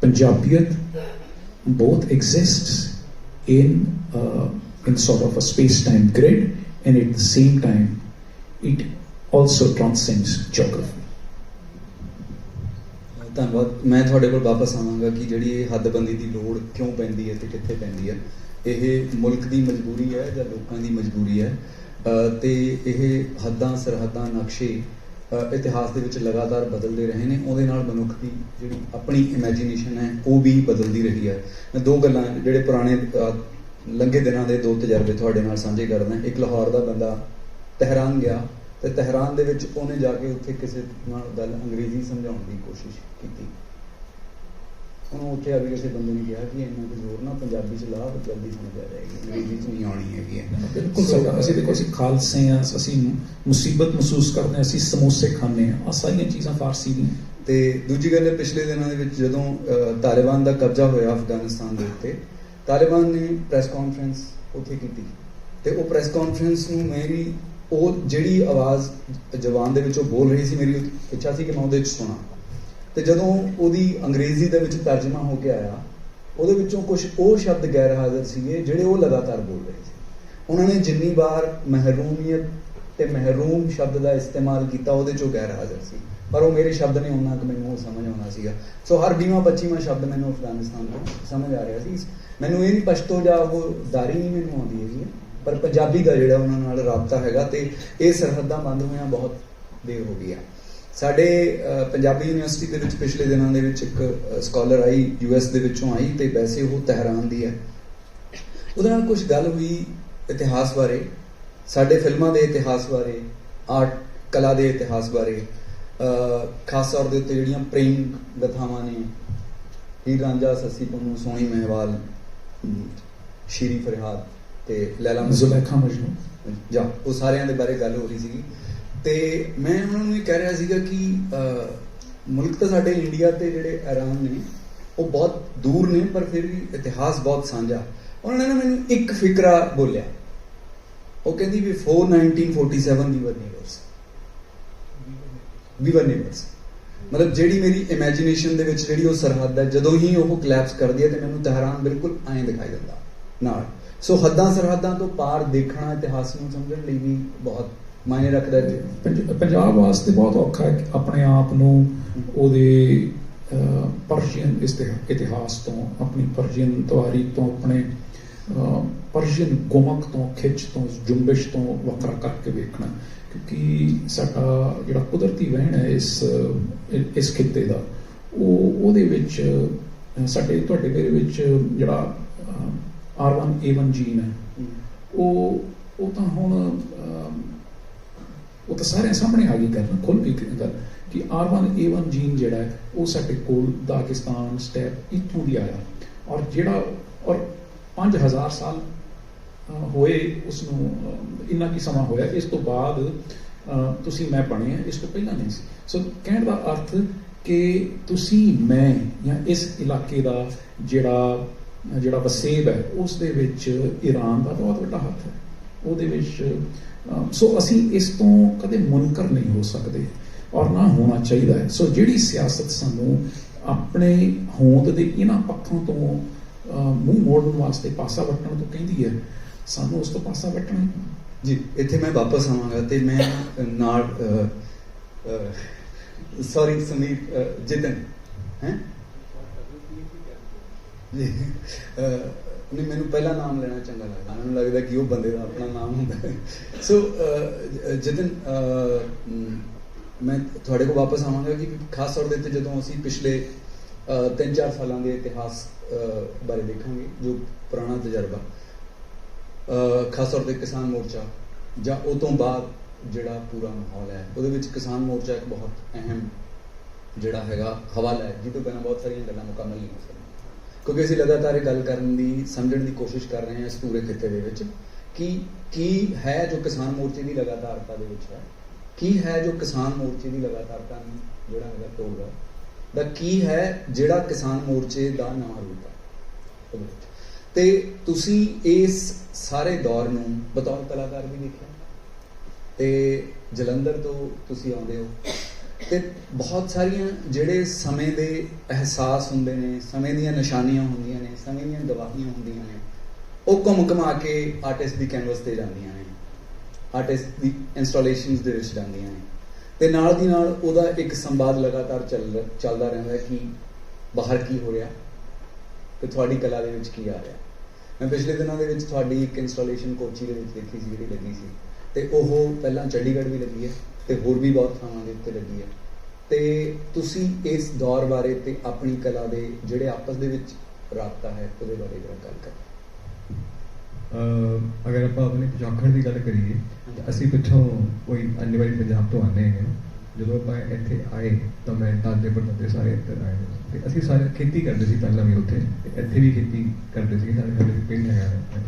B: Punjabiyat both exists in sort of a space-time grid, and at the same time it also transcends geography.
A: ਧੰਨਵਾਦ। ਮੈਂ ਤੁਹਾਡੇ ਕੋਲ ਵਾਪਸ ਆਵਾਂਗਾ ਕਿ ਜਿਹੜੀ ਇਹ ਹੱਦਬੰਦੀ ਦੀ ਲੋੜ ਕਿਉਂ ਪੈਂਦੀ ਹੈ ਤੇ ਕਿੱਥੇ ਪੈਂਦੀ ਹੈ। ਇਹ ਮੁਲਕ ਦੀ ਮਜਬੂਰੀ ਹੈ ਜਾਂ ਲੋਕਾਂ ਦੀ ਮਜਬੂਰੀ ਹੈ, ਤੇ ਇਹ ਹੱਦਾਂ ਸਰਹੱਦਾਂ ਨਕਸ਼ੇ ਇਤਿਹਾਸ ਦੇ ਵਿੱਚ ਲਗਾਤਾਰ ਬਦਲਦੇ ਰਹੇ ਨੇ। ਉਹਦੇ ਨਾਲ ਮਨੁੱਖ ਦੀ ਜਿਹੜੀ ਆਪਣੀ ਇਮੈਜੀਨੇਸ਼ਨ ਹੈ ਉਹ ਵੀ ਬਦਲਦੀ ਰਹੀ ਹੈ। ਮੈਂ ਦੋ ਗੱਲਾਂ ਜਿਹੜੇ ਪੁਰਾਣੇ ਲੰਘੇ ਦਿਨਾਂ ਦੇ ਦੋ ਤਜਰਬੇ ਤੁਹਾਡੇ ਨਾਲ ਸਾਂਝੇ ਕਰਦਾ। ਇੱਕ ਲਾਹੌਰ ਦਾ ਬੰਦਾ ਤਹਿਰਾਨ ਗਿਆ ਤੇ ਤਹਿਰਾਨ ਦੇ ਵਿੱਚ ਉਹਨੇ ਜਾ ਕੇ ਉੱਥੇ ਕਿਸੇ ਨਾਲ ਗੱਲ ਅੰਗਰੇਜ਼ੀ ਸਮਝਾਉਣ ਦੀ ਕੋਸ਼ਿਸ਼ ਕੀਤੀ। ਉਹਨੂੰ ਉੱਥੇ ਆ ਕੇ ਕਿਸੇ ਬੰਦੇ ਨੇ ਕਿਹਾ ਕਿ ਇੰਨਾ ਕੁ ਜ਼ੋਰ ਨਾ ਪੰਜਾਬੀ 'ਚ ਲਾ, ਜਲਦੀ ਸਮਝ ਆ ਜਾਏਗੀ, ਅੰਗਰੇਜ਼ੀ 'ਚ ਨਹੀਂ ਆਉਣੀ ਹੈਗੀ ਹੈ।
B: ਬਿਲਕੁਲ ਸਹੀ। ਅਸੀਂ ਦੇਖੋ, ਅਸੀਂ ਖਾਲਸੇ ਹਾਂ, ਅਸੀਂ ਮੁਸੀਬਤ ਮਹਿਸੂਸ ਕਰਦੇ ਹਾਂ, ਅਸੀਂ ਸਮੋਸੇ ਖਾਂਦੇ ਹਾਂ, ਆਹ ਸਾਰੀਆਂ ਚੀਜ਼ਾਂ ਫਾਰਸੀ ਦੀਆਂ। ਤੇ ਦੂਜੀ ਗੱਲ, ਪਿਛਲੇ ਦਿਨਾਂ ਦੇ ਵਿੱਚ ਜਦੋਂ ਤਾਲਿਬਾਨ ਦਾ ਕਬਜ਼ਾ ਹੋਇਆ ਅਫਗਾਨਿਸਤਾਨ ਦੇ ਉੱਤੇ, ਤਾਲਿਬਾਨ ਨੇ ਪ੍ਰੈਸ ਕਾਨਫਰੰਸ ਉੱਥੇ ਕੀਤੀ ਤੇ ਉਹ ਪ੍ਰੈਸ ਕਾਨਫਰੰਸ ਨੂੰ ਮੇਰੀ ਉਹ ਜਿਹੜੀ ਆਵਾਜ਼ ਜ਼ਬਾਨ ਦੇ ਵਿੱਚ ਉਹ ਬੋਲ ਰਹੀ ਸੀ, ਮੇਰੀ ਇੱਛਾ ਸੀ ਕਿ ਮੈਂ ਉਹਦੇ 'ਚ ਸੁਣਾ। ਤੇ ਜਦੋਂ ਉਹਦੀ ਅੰਗਰੇਜ਼ੀ ਦੇ ਵਿੱਚ ਤਰਜਮਾ ਹੋ ਕੇ ਆਇਆ, ਉਹਦੇ ਵਿੱਚੋਂ ਕੁਝ ਉਹ ਸ਼ਬਦ ਗੈਰ ਹਾਜ਼ਰ ਸੀਗੇ ਜਿਹੜੇ ਉਹ ਲਗਾਤਾਰ ਬੋਲ ਰਹੇ ਸੀ। ਉਹਨਾਂ ਨੇ ਜਿੰਨੀ ਵਾਰ ਮਹਿਰੂਮੀਅਤ ਤੇ ਮਹਿਰੂਮ ਸ਼ਬਦ ਦਾ ਇਸਤੇਮਾਲ ਕੀਤਾ ਉਹਦੇ 'ਚੋਂ ਗੈਰ ਹਾਜ਼ਰ ਸੀ।
A: ਪਰ ਉਹ ਮੇਰੇ ਸ਼ਬਦ ਨੇ ਉਹਨਾਂ ਕੁ ਮੈਨੂੰ ਸਮਝ ਆਉਣਾ ਸੀਗਾ। ਸੋ ਹਰ 20-25ਵਾਂ ਸ਼ਬਦ ਮੈਨੂੰ ਅਫਗਾਨਿਸਤਾਨ ਤੋਂ ਸਮਝ ਆ ਰਿਹਾ ਸੀ। ਮੈਨੂੰ ਇਹ ਨਹੀਂ ਪਸ਼ਤੋ ਜਾਂ ਉਹ ਦਾਰੀ ਨਹੀਂ ਮੈਨੂੰ ਆਉਂਦੀ ਹੈਗੀ, ਪਰ ਪੰਜਾਬੀ ਦਾ ਜਿਹੜਾ ਉਹਨਾਂ ਨਾਲ ਰਾਬਤਾ ਹੈਗਾ, ਤੇ ਇਹ ਸਰਹੱਦਾਂ ਬੰਦ ਹੋਈਆਂ ਬਹੁਤ ਦੇਰ ਹੋ ਗਈ ਆ। ਸਾਡੇ ਪੰਜਾਬੀ ਯੂਨੀਵਰਸਿਟੀ ਦੇ ਵਿੱਚ ਪਿਛਲੇ ਦਿਨਾਂ ਦੇ ਵਿੱਚ ਇੱਕ ਸਕਾਲਰ ਆਈ, US ਦੇ ਵਿੱਚੋਂ ਆਈ, ਤੇ ਵੈਸੇ ਉਹ ਤਹਿਰਾਨ ਦੀ ਹੈ। ਉਹਦੇ ਨਾਲ ਕੁਛ ਗੱਲ ਹੋਈ ਇਤਿਹਾਸ ਬਾਰੇ, ਸਾਡੇ ਫਿਲਮਾਂ ਦੇ ਇਤਿਹਾਸ ਬਾਰੇ, ਆਰਟ ਕਲਾ ਦੇ ਇਤਿਹਾਸ ਬਾਰੇ, ਖਾਸ ਤੌਰ ਦੇ ਉੱਤੇ ਜਿਹੜੀਆਂ ਪ੍ਰੇਮ ਕਥਾਵਾਂ ਨੇ, ਹੀਰ ਰਾਂਝਾ, ਸੱਸੀ ਪੁੰਨੂ, ਸੋਹਣੀ ਮਹਿਵਾਲ, ਸ਼ੀਰੀ ਫਰਿਹਾਦ ਤੇ ਲੈਲਾ
B: ਜ਼ੁਲੈਖਾ ਮਜਨੂ,
A: ਜਾਂ ਉਹ ਸਾਰਿਆਂ ਦੇ ਬਾਰੇ ਗੱਲ ਹੋ ਰਹੀ ਸੀਗੀ। ਤੇ ਮੈਂ ਉਹਨਾਂ ਨੂੰ ਇਹ ਕਹਿ ਰਿਹਾ ਸੀਗਾ ਕਿ ਮੁਲਕ ਤਾਂ ਸਾਡੇ ਇੰਡੀਆ ਤੇ ਜਿਹੜੇ ਈਰਾਨ ਨੇ ਉਹ ਬਹੁਤ ਦੂਰ ਨੇ, ਪਰ ਫਿਰ ਵੀ ਇਤਿਹਾਸ ਬਹੁਤ ਸਾਂਝਾ। ਉਹਨਾਂ ਨੇ ਨਾ ਮੈਨੂੰ ਇੱਕ ਫਿਕਰਾ ਬੋਲਿਆ, ਉਹ ਕਹਿੰਦੀ ਬਿਫੋਰ 1947 we were neighbors। ਮਤਲਬ ਜਿਹੜੀ ਮੇਰੀ ਇਮੈਜੀਨੇਸ਼ਨ ਦੇ ਵਿੱਚ ਜਿਹੜੀ ਉਹ ਸਰਹੱਦ ਹੈ, ਜਦੋਂ ਹੀ ਉਹ ਕਲੈਪਸ ਕਰਦੀ ਹੈ ਤੇ ਮੈਨੂੰ ਤਹਿਰਾਨ ਬਿਲਕੁਲ ਐਂ ਦਿਖਾਈ ਦਿੰਦਾ ਨਾਲ। ਸੋ ਹੱਦਾਂ ਸਰਹੱਦਾਂ ਤੋਂ ਪਾਰ ਦੇਖਣਾ ਇਤਿਹਾਸ ਨੂੰ ਸਮਝਣ ਲਈ ਵੀ ਬਹੁਤ ਮਾਇਨੇ ਰੱਖਦਾ ਹੈ।
B: ਪੰਜਾਬ ਵਾਸਤੇ ਬਹੁਤ ਔਖਾ ਹੈ ਆਪਣੇ ਆਪ ਨੂੰ ਉਹਦੇ ਪਰਸ਼ੀਅਨ ਇਤਿਹਾਸ ਤੋਂ, ਆਪਣੀ ਪਰਸ਼ੀਅਨ ਤਵਾਰੀਖ ਤੋਂ, ਆਪਣੇ ਪਰਸ਼ੀਅਨ ਗੁਮਕ ਤੋਂ, ਖਿੱਚ ਤੋਂ, ਜੁੰਬਿਸ਼ ਤੋਂ ਵੱਖਰਾ ਕਰਕੇ ਵੇਖਣਾ, ਕਿਉਂਕਿ ਸਾਡਾ ਜਿਹੜਾ ਕੁਦਰਤੀ ਵਹਿਣ ਹੈ ਇਸ ਖਿੱਤੇ ਦਾ, ਉਹਦੇ ਵਿੱਚ ਸਾਡੇ ਤੁਹਾਡੇ ਮੇਰੇ ਵਿੱਚ ਜਿਹੜਾ R1A1 ਜੀਨ ਹੈ, ਉਹ ਤਾਂ ਹੁਣ ਉਹ ਤਾਂ ਸਾਰਿਆਂ ਸਾਹਮਣੇ ਆ ਗਈ ਕਰਨਾ ਖੁੱਲ੍ਹ ਕੇ ਗੱਲ ਕਿ R1A1 ਜੀਨ ਜਿਹੜਾ ਹੈ ਉਹ ਸਾਡੇ ਕੋਲ ਦਾਗਿਸਤਾਨ ਸਟੈਪ ਇੱਥੋਂ ਦੀ ਆਇਆ, ਔਰ 5000 ਸਾਲ ਹੋਏ ਉਸਨੂੰ, ਇੰਨਾ ਕੀ ਸਮਾਂ ਹੋਇਆ। ਇਸ ਤੋਂ ਬਾਅਦ ਤੁਸੀਂ ਮੈਂ ਬਣੇ ਆ, ਇਸ ਤੋਂ ਪਹਿਲਾਂ ਨਹੀਂ ਸੀ। ਸੋ ਕਹਿਣ ਦਾ ਅਰਥ ਕਿ ਤੁਸੀਂ ਮੈਂ ਜਾਂ ਇਸ ਇਲਾਕੇ ਦਾ ਜਿਹੜਾ ਵਸੇਬ ਹੈ ਉਸ ਦੇ ਵਿੱਚ ਈਰਾਨ ਦਾ ਬਹੁਤ ਵੱਡਾ ਹੱਥ ਹੈ ਉਹਦੇ ਵਿੱਚ। ਸੋ ਅਸੀਂ ਇਸ ਤੋਂ ਕਦੇ ਮੁਨਕਰ ਨਹੀਂ ਹੋ ਸਕਦੇ ਔਰ ਨਾ ਹੋਣਾ ਚਾਹੀਦਾ ਹੈ। ਸੋ ਜਿਹੜੀ ਸਿਆਸਤ ਸਾਨੂੰ ਆਪਣੇ ਹੋਂਦ ਦੇ ਇਹਨਾਂ ਪੱਖਾਂ ਤੋਂ ਮੂੰਹ ਮੋੜਨ ਵਾਸਤੇ, ਪਾਸਾ ਵੱਟਣ ਤੋਂ ਕਹਿੰਦੀ ਹੈ, ਸਾਨੂੰ ਉਸ ਤੋਂ ਪਾਸਾ ਵੱਟਣਾ ਜੀ।
A: ਇੱਥੇ ਮੈਂ ਵਾਪਸ ਆਵਾਂਗਾ ਤੇ ਮੈਂ ਨਾਲ ਸੌਰੀ ਸਮੀਰ, ਜਿਤਨ ਹੈ ਜੀ, ਨਹੀਂ ਮੈਨੂੰ ਪਹਿਲਾ ਨਾਮ ਲੈਣਾ ਚੰਗਾ ਲੱਗਦਾ, ਮੈਨੂੰ ਲੱਗਦਾ ਕਿ ਉਹ ਬੰਦੇ ਦਾ ਆਪਣਾ ਨਾਮ ਹੁੰਦਾ ਹੈ। ਸੋ ਜਿਤਨ, ਮੈਂ ਤੁਹਾਡੇ ਕੋਲ ਵਾਪਸ ਆਵਾਂਗਾ ਕਿ ਖਾਸ ਤੌਰ ਦੇ ਉੱਤੇ ਜਦੋਂ ਅਸੀਂ ਪਿਛਲੇ 3-4 ਸਾਲਾਂ ਦੇ ਇਤਿਹਾਸ ਬਾਰੇ ਦੇਖਾਂਗੇ, ਜੋ ਪੁਰਾਣਾ ਤਜਰਬਾ, ਖਾਸ ਤੌਰ 'ਤੇ ਕਿਸਾਨ ਮੋਰਚਾ ਜਾਂ ਉਹ ਤੋਂ ਬਾਅਦ ਜਿਹੜਾ ਪੂਰਾ ਮਾਹੌਲ ਹੈ, ਉਹਦੇ ਵਿੱਚ ਕਿਸਾਨ ਮੋਰਚਾ ਇੱਕ ਬਹੁਤ ਅਹਿਮ ਜਿਹੜਾ ਹੈਗਾ ਹਵਾਲਾ ਹੈ, ਜਿਹਦੇ ਤੋਂ ਪਹਿਲਾਂ ਬਹੁਤ ਸਾਰੀਆਂ ਗੱਲਾਂ ਮੁਕੰਮਲ ਨਹੀਂ ਹੋ ਸਕਦੀਆਂ, ਕਿਉਂਕਿ ਅਸੀਂ ਲਗਾਤਾਰ ਇਹ ਗੱਲ ਕਰਨ ਦੀ, ਸਮਝਣ ਦੀ ਕੋਸ਼ਿਸ਼ ਕਰ ਰਹੇ ਹਾਂ ਇਸ ਪੂਰੇ ਖਿੱਤੇ ਦੇ ਵਿੱਚ ਕਿ ਕੀ ਹੈ ਜੋ ਕਿਸਾਨ ਮੋਰਚੇ ਦੀ ਲਗਾਤਾਰਤਾ ਦੇ ਵਿੱਚ ਹੈ, ਕੀ ਹੈ ਜੋ ਕਿਸਾਨ ਮੋਰਚੇ ਦੀ ਲਗਾਤਾਰਤਾ ਨੂੰ ਜਿਹੜਾ ਹੈਗਾ ਤੋੜਦਾ, ਦਾ ਕੀ ਹੈ ਜਿਹੜਾ ਕਿਸਾਨ ਮੋਰਚੇ ਦਾ ਨਵਾਂ ਰੂਪ ਹੈ ਉਹਦੇ ਵਿੱਚ। ਤੇ ਤੁਸੀਂ ਇਸ ਸਾਰੇ ਦੌਰ ਨੂੰ ਬਤੌਰ ਕਲਾਕਾਰ ਵੀ ਦੇਖਿਆ, ਤੇ ਜਲੰਧਰ ਤੋਂ ਤੁਸੀਂ ਆਉਂਦੇ ਹੋ, ਤੇ ਬਹੁਤ ਸਾਰੀਆਂ ਜਿਹੜੇ ਸਮੇਂ ਦੇ ਅਹਿਸਾਸ ਹੁੰਦੇ ਨੇ, ਸਮੇਂ ਦੀਆਂ ਨਿਸ਼ਾਨੀਆਂ ਹੁੰਦੀਆਂ ਨੇ, ਸਮੇਂ ਦੀਆਂ ਗਵਾਹੀਆਂ ਹੁੰਦੀਆਂ ਨੇ, ਉਹ ਘੁੰਮ ਘੁਮਾ ਕੇ ਆਰਟਿਸਟ ਦੀ ਕੈਨਵਸ ਤੇ ਜਾਂਦੀਆਂ ਨੇ, ਆਰਟਿਸਟ ਦੀ ਇੰਸਟਾਲੇਸ਼ਨਸ ਦੇ ਵਿੱਚ ਜਾਂਦੀਆਂ ਨੇ, ਤੇ ਨਾਲ ਦੀ ਨਾਲ ਉਹਦਾ ਇੱਕ ਸੰਵਾਦ ਲਗਾਤਾਰ ਚੱਲਦਾ ਰਹਿੰਦਾ ਕਿ ਬਾਹਰ ਕੀ ਹੋ ਰਿਹਾ ਤੇ ਤੁਹਾਡੀ ਕਲਾ ਦੇ ਵਿੱਚ ਕੀ ਆ ਰਿਹਾ। ਮੈਂ ਪਿਛਲੇ ਦਿਨਾਂ ਦੇ ਵਿੱਚ ਤੁਹਾਡੀ ਇੱਕ ਇੰਸਟਾਲੇਸ਼ਨ ਕੋਚੀ ਦੇ ਵਿੱਚ ਦੇਖੀ ਸੀ, ਜਿਹੜੀ ਲੱਗੀ ਸੀ, ਤੇ ਉਹ ਪਹਿਲਾਂ ਚੰਡੀਗੜ੍ਹ ਵੀ ਲੱਗੀ ਹੈ ਤੇ ਹੋਰ ਵੀ ਬਹੁਤ ਥਾਵਾਂ ਦੇ ਉੱਤੇ ਲੱਗੀ ਹੈ। ਤੇ ਤੁਸੀਂ ਇਸ ਦੌਰ ਬਾਰੇ ਤੇ ਆਪਣੀ ਕਲਾ ਦੇ ਜਿਹੜੇ ਆਪਸ ਦੇ ਵਿੱਚ ਰਾਬਤਾ ਹੈ ਉਹਦੇ ਬਾਰੇ ਗੱਲ ਕਰੋ।
C: ਅਗਰ ਆਪਾਂ ਆਪਣੀ ਪਿਛੋਕੜ ਦੀ ਗੱਲ ਕਰੀਏ, ਅਸੀਂ ਪਿੱਛੋਂ ਕੋਈ ਅੰਨੇ ਵਾਲੀ ਪੰਜਾਬ ਤੋਂ ਆਉਂਦੇ ਹੈਗੇ। ਜਦੋਂ ਆਪਾਂ ਇੱਥੇ ਆਏ ਤਾਂ ਮੈਂ ਦਾਦੇ ਪੜਦਾਦੇ ਸਾਰੇ ਇੱਧਰ ਆਏ, ਤੇ ਅਸੀਂ ਸਾਰੇ ਖੇਤੀ ਕਰਦੇ ਸੀ ਪਹਿਲਾਂ ਵੀ ਉੱਥੇ, ਤੇ ਇੱਥੇ ਵੀ ਖੇਤੀ ਕਰਦੇ ਸੀ। ਸਾਡੇ ਘਰ ਪਿੰਡ ਹੈਗਾ,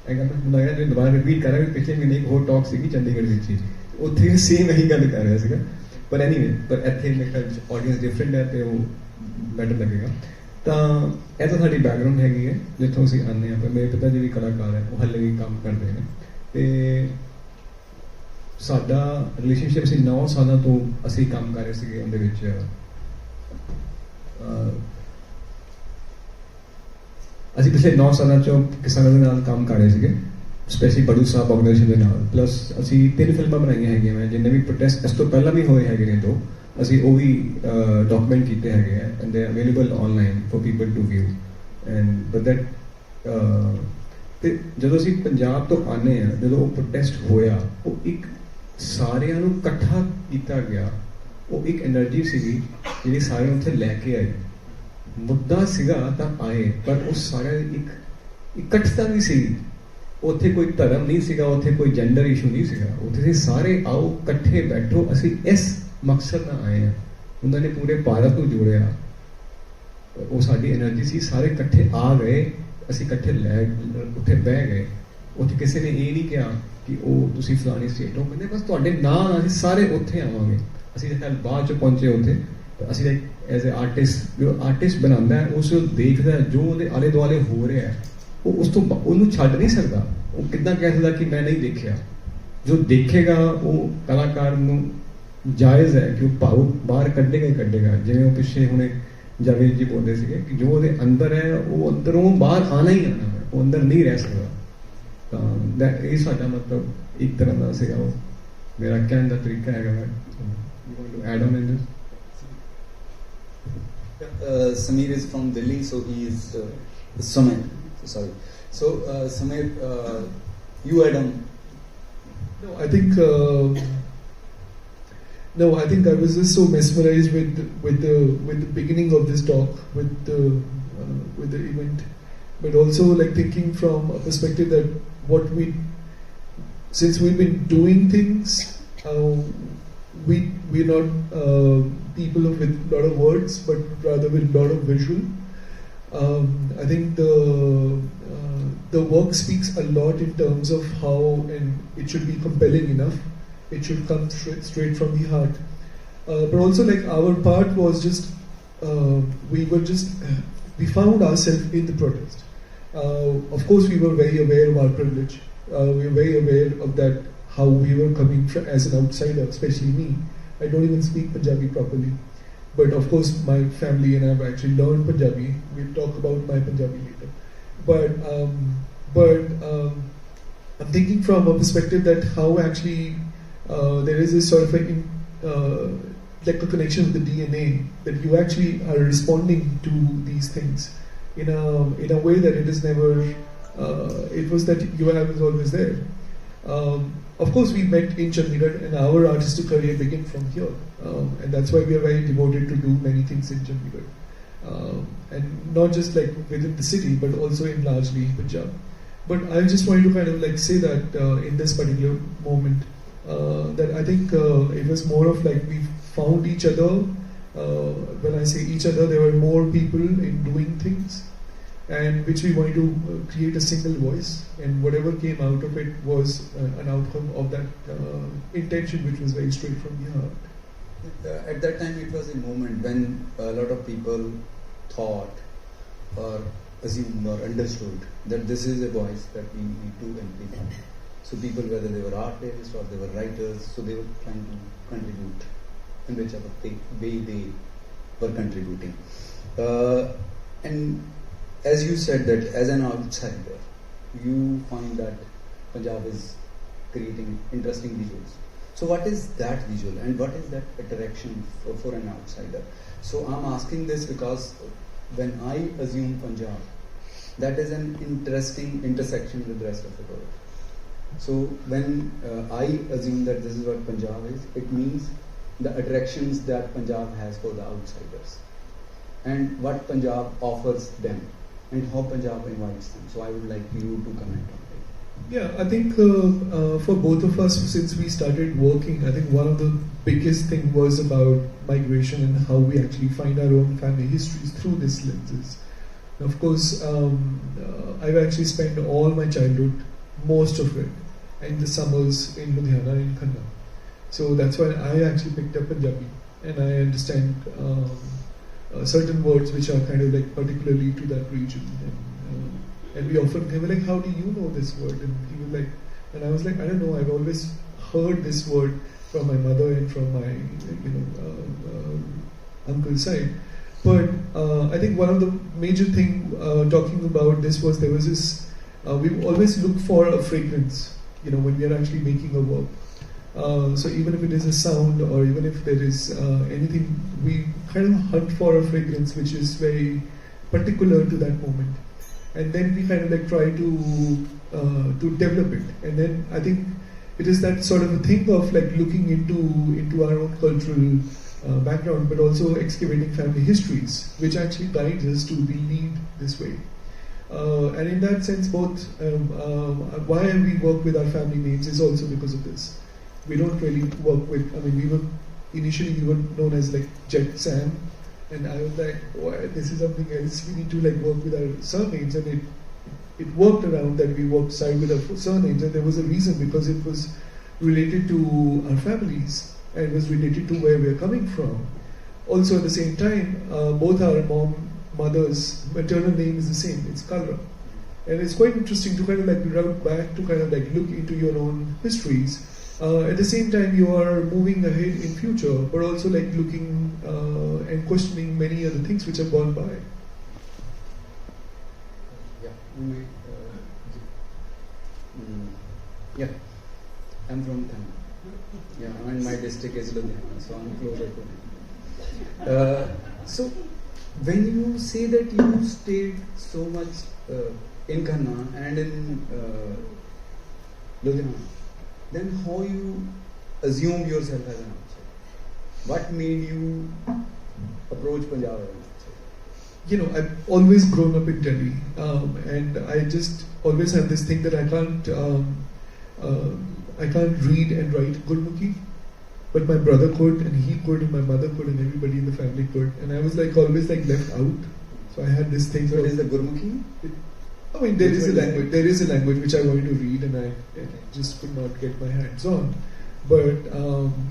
C: ਇਹ ਗੱਲ ਮੈਨੂੰ ਲੱਗਦਾ ਜੇ ਦੁਬਾਰਾ ਰਿਪੀਟ ਕਰ ਰਿਹਾ ਵੀ ਪਿਛਲੇ ਮਹੀਨੇ ਇੱਕ ਹੋਰ ਟਾਕ ਸੀਗੀ ਚੰਡੀਗੜ੍ਹ ਵਿੱਚ ਹੀ, ਉੱਥੇ ਸੇਮ ਇਹੀ ਗੱਲ ਕਰ ਰਿਹਾ ਸੀਗਾ। ਪਰ ਐਨੀਵੇ, ਪਰ ਇੱਥੇ ਮੇਰੇ ਖਿਆਲ ਆਡੀਅੰਸ ਡਿਫਰੈਂਟ ਹੈ ਤੇ ਉਹ ਬੈਟਰ ਲੱਗੇਗਾ। ਤਾਂ ਇਹ ਤਾਂ ਸਾਡੀ ਬੈਕਗਰਾਊਂਡ ਹੈਗੀ ਹੈ ਜਿੱਥੋਂ ਅਸੀਂ ਆਉਂਦੇ ਹਾਂ। ਪਰ ਮੇਰੇ ਪਿਤਾ ਜੀ ਵੀ ਕਲਾਕਾਰ ਹੈ, ਉਹ ਹਾਲੇ ਵੀ ਕੰਮ ਕਰਦੇ ਨੇ, ਤੇ ਸਾਡਾ ਰਿਲੇਸ਼ਨਸ਼ਿਪ ਸੀ 9 ਸਾਲਾਂ ਤੋਂ ਅਸੀਂ ਕੰਮ ਕਰ ਰਹੇ ਸੀਗੇ। ਉਹਦੇ ਵਿੱਚ ਅਸੀਂ ਪਿਛਲੇ 9 ਸਾਲਾਂ 'ਚੋਂ ਕਿਸਾਨਾਂ ਦੇ ਨਾਲ ਕੰਮ ਕਰ ਰਹੇ ਸੀਗੇ, ਸਪੈਸ਼ਲੀ ਬੜੂ ਸਾਹਿਬ ਆਰਗੇਨਾਈਜੇਸ਼ਨ ਦੇ ਨਾਲ। ਪਲੱਸ ਅਸੀਂ 3 ਫਿਲਮਾਂ ਬਣਾਈਆਂ ਹੈਗੀਆਂ ਮੈਂ, ਜਿੰਨੇ ਵੀ ਪ੍ਰੋਟੈਸਟ ਇਸ ਤੋਂ ਪਹਿਲਾਂ ਵੀ ਹੋਏ ਹੈਗੇ ਨੇ 2, ਅਸੀਂ ਉਹ ਵੀ ਡਾਕੂਮੈਂਟ ਕੀਤੇ ਹੈਗੇ ਆ and they available online for people to view and but that ਤੇ ਜਦੋਂ ਅਸੀਂ ਪੰਜਾਬ ਤੋਂ ਆਨੇ ਆ ਜਦੋਂ ਉਹ ਪ੍ਰੋਟੈਸਟ ਹੋਇਆ ਉਹ ਇੱਕ ਸਾਰਿਆਂ ਨੂੰ ਇਕੱਠਾ ਕੀਤਾ ਗਿਆ ਉਹ ਇੱਕ એનર્ਜੀ ਸੀਗੀ ਜਿਹੜੀ ਸਾਰੇ ਉੱਥੇ ਲੈ ਕੇ ਆਏ ਮੁੱਦਾ ਸੀਗਾ ਤਾਂ ਆਏ ਪਰ ਉਹ ਸਾਰਿਆਂ ਦੀ ਇੱਕ ਇਕੱਠਤਾ ਵੀ ਸੀ ਉੱਥੇ ਕੋਈ ਧਰਮ ਨਹੀਂ ਸੀਗਾ ਉੱਥੇ ਕੋਈ ਜੈਂਡਰ ਇਸ਼ੂ ਨਹੀਂ ਸੀਗਾ ਉੱਥੇ ਸੀ ਸਾਰੇ ਆਓ ਇਕੱਠੇ ਬੈਠੋ ਅਸੀਂ ਇਸ ਮਕਸਦ ਨਾਲ ਆਏ ਆ ਉਹਨਾਂ ਨੇ ਪੂਰੇ ਭਾਰਤ ਨੂੰ ਜੋੜਿਆ ਉਹ ਸਾਡੀ એનર્ਜੀ ਸੀ ਸਾਰੇ ਇਕੱਠੇ ਆ ਗਏ ਅਸੀਂ ਇਕੱਠੇ ਲੈ ਉੱਥੇ ਬਹਿ ਗਏ ਉੱਥੇ ਕਿਸੇ ਨੇ ਇਹ ਨਹੀਂ ਕਿਹਾ ਕਿ ਉਹ ਤੁਸੀਂ ਫਲਾਣੀ ਸਟੇਟ ਹੋ ਕਹਿੰਦੇ ਬਸ ਤੁਹਾਡੇ ਨਾਲ ਅਸੀਂ ਸਾਰੇ ਉੱਥੇ ਆਵਾਂਗੇ ਅਸੀਂ ਤਾਂ ਬਾਅਦ ਚ ਪਹੁੰਚੇ ਉੱਥੇ ਅਸੀਂ ਐਜ਼ ਅ ਆਰਟਿਸਟ ਜੋ ਆਰਟਿਸਟ ਬਣਾਉਂਦਾ ਉਸ ਨੂੰ ਦੇਖਦਾ ਜੋ ਉਹਦੇ ਆਲੇ ਦੁਆਲੇ ਹੋ ਰਿਹਾ ਉਹ ਉਸ ਤੋਂ ਉਹਨੂੰ ਛੱਡ ਨਹੀਂ ਸਕਦਾ ਉਹ ਕਿੱਦਾਂ ਕਹਿ ਸਕਦਾ ਕਿ ਮੈਂ ਨਹੀਂ ਦੇਖਿਆ ਜੋ ਦੇਖੇਗਾ ਉਹ ਕਲਾਕਾਰ ਨੂੰ ਜਾਇਜ਼ ਹੈ ਕਿ ਉਹ ਭਾਵ ਬਾਹਰ ਕੱਢੇਗਾ ਹੀ ਕੱਢੇਗਾ ਜਿਵੇਂ ਉਹ ਪਿੱਛੇ ਹੁਣੇ ਜਾਵੇਦ ਜੀ ਬੋਲਦੇ ਸੀਗੇ ਕਿ ਜੋ ਉਹਦੇ ਅੰਦਰ ਹੈ ਉਹ ਅੰਦਰੋਂ ਬਾਹਰ ਆਣਾ ਹੀ ਆਣਾ ਹੈ ਉਹ ਅੰਦਰ ਨਹੀਂ ਰਹਿ ਸਕਦਾ ਤਾਂ ਇਹ ਸਾਡਾ ਮਤਲਬ ਇੱਕ ਤਰ੍ਹਾਂ ਦਾ ਸੀਗਾ ਉਹ ਮੇਰਾ ਕਹਿਣ ਦਾ ਤਰੀਕਾ ਹੈਗਾ you want to add on in this
A: Sameer is from Delhi, so he is Sameer. Sorry. So Sameer, you add on.
D: No, I think I was just so mesmerized with the beginning of this talk, with the event, but also like thinking from a perspective that since we've been doing things, we're not people with a lot of words, but rather with a lot of visual. I think the work speaks a lot in terms of how, and it should be compelling enough. It should come straight from the heart. But also, like our part was just we found ourselves in the protest. Of course, we were very aware of our privilege. We were very aware of that. How we were coming from as an outsider, especially me. I don't even speak Punjabi properly, but of course my family and I have actually learned Punjabi. We'll talk about my Punjabi later. But I'm thinking from a perspective that how actually there is this sort of like a connection with the DNA that you actually are responding to these things in a way that it is never. It was that you and I was always there. Of course, we met in Chandigarh, and our artistic career began from here, and that's why we are very devoted to do many things in Chandigarh, and not just like within the city, but also in largely Punjab. But I just wanted to kind of like say that in this particular moment, that I think it was more of like we found each other. When I say each other, there were more people in doing things, and which we wanted to create a single voice, and whatever came out of it was an outcome of that intention, which was very straight from the heart.
A: At that time, it was a moment when a lot of people thought or assumed or understood that this is a voice that we need to amplify. So people, whether they were artists or they were writers, so they were trying to contribute in whichever way they were contributing. And as you said that as an outsider, you find that Punjab is creating interesting visuals. So what is that visual and what is that attraction for an outsider? So I'm asking this because when I assume Punjab, that is an interesting intersection with the rest of the world. So when I assume that this is what Punjab is, it means the attractions that Punjab has for the outsiders and what Punjab offers them, and how Punjab invites them. So I would like you to comment on it.
D: Yeah, I think for both of us, since we started working, I think one of the biggest thing was about migration and how we actually find our own family histories through these lenses. And of course, I've actually spent all my childhood, most of it, in the summers in Ludhiana and in Khanna. So that's why I actually picked up Punjabi, and I understand certain words which are kind of like particularly to that region, and we often they were like, how do you know this word? And he was like, and I was like, I don't know, I've always heard this word from my mother and from my uncle's side. But I think one of the major thing talking about this was there was this we always look for a fragrance, when we are actually making a work. So even if it is a sound or even if there is anything, we kind of hunt for a fragrance which is very particular to that moment, and then we kind of like try to develop it. And then I think it is that sort of a thing of like looking into our own cultural background, but also excavating family histories, which actually guides us to lead this way. And in that sense, both why we work with our family names is also because of this. We don't really work with, I mean, initially we were known as like Jet Sam, and I was like, oh, this is something else, we need to like work with our surnames, and it worked around that we worked side with our surnames, and there was a reason, because it was related to our families, and it was related to where we are coming from. Also at the same time, both our mother's maternal name is the same, it's Kalra. And it's quite interesting to kind of like route back to kind of like look into your own histories. At the same time, you are moving ahead in future, but also like looking and questioning many other things which have gone by.
A: Yeah, I'm from Thane. Yeah, and my district is Ludhiana, so I'm closer to it. So, when you say that you stayed so much in Khanna and in Ludhiana, then how you assumed yourself as an outsider? What made you approach Punjab as an outsider?
D: You know, I've always grown up in Delhi, and I just always have this thing that I can't read and write Gurmukhi, but my brother could, and he could, and my mother could, and everybody in the family could, and I was like always like left out. So I had this thing.
A: So it is the Gurmukhi?
D: I mean, there is a language. There is a language which I wanted to read, and I just could not get my hands on. But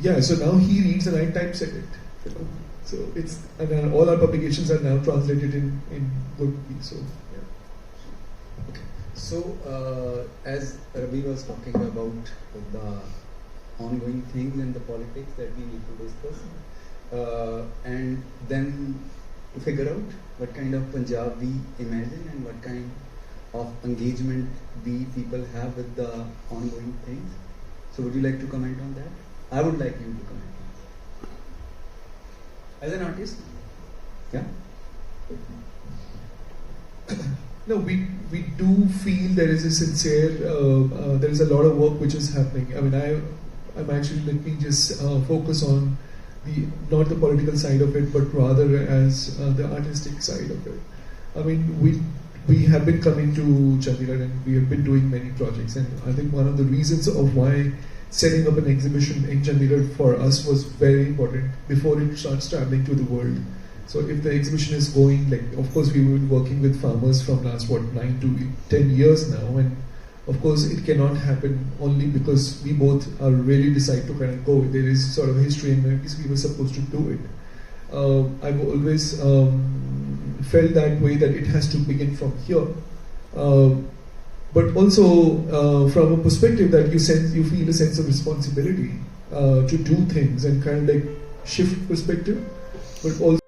D: yeah, so now he reads and I typeset it. You know? So it's, and all our publications are now translated in Gurmukhi. So yeah.
A: Okay. So as Ravi was talking about the ongoing things in the politics that we need to discuss, and then to figure out what kind of Punjab we imagine and what kind of engagement we people have with the ongoing things. So would you like to comment on that? I would like you to comment on that. As an artist? Yeah?
D: No, we do feel there is a sincere, there is a lot of work which is happening. I mean, I'm actually, let me just focus on not the political side of it, but rather as the artistic side of it. I mean, we have been coming to Chandigarh and we have been doing many projects, and I think one of the reasons of why setting up an exhibition in Chandigarh for us was very important before it starts traveling to the world. So if the exhibition is going, like, of course we've been working with farmers from last 9 to 10 years now, and of course it cannot happen only because we both are really decide to kind of go. There is sort of a history in which we were supposed to do it. I've always felt that way, that it has to begin from here, but also from a perspective that you feel a sense of responsibility to do things and kind of like shift perspective, but also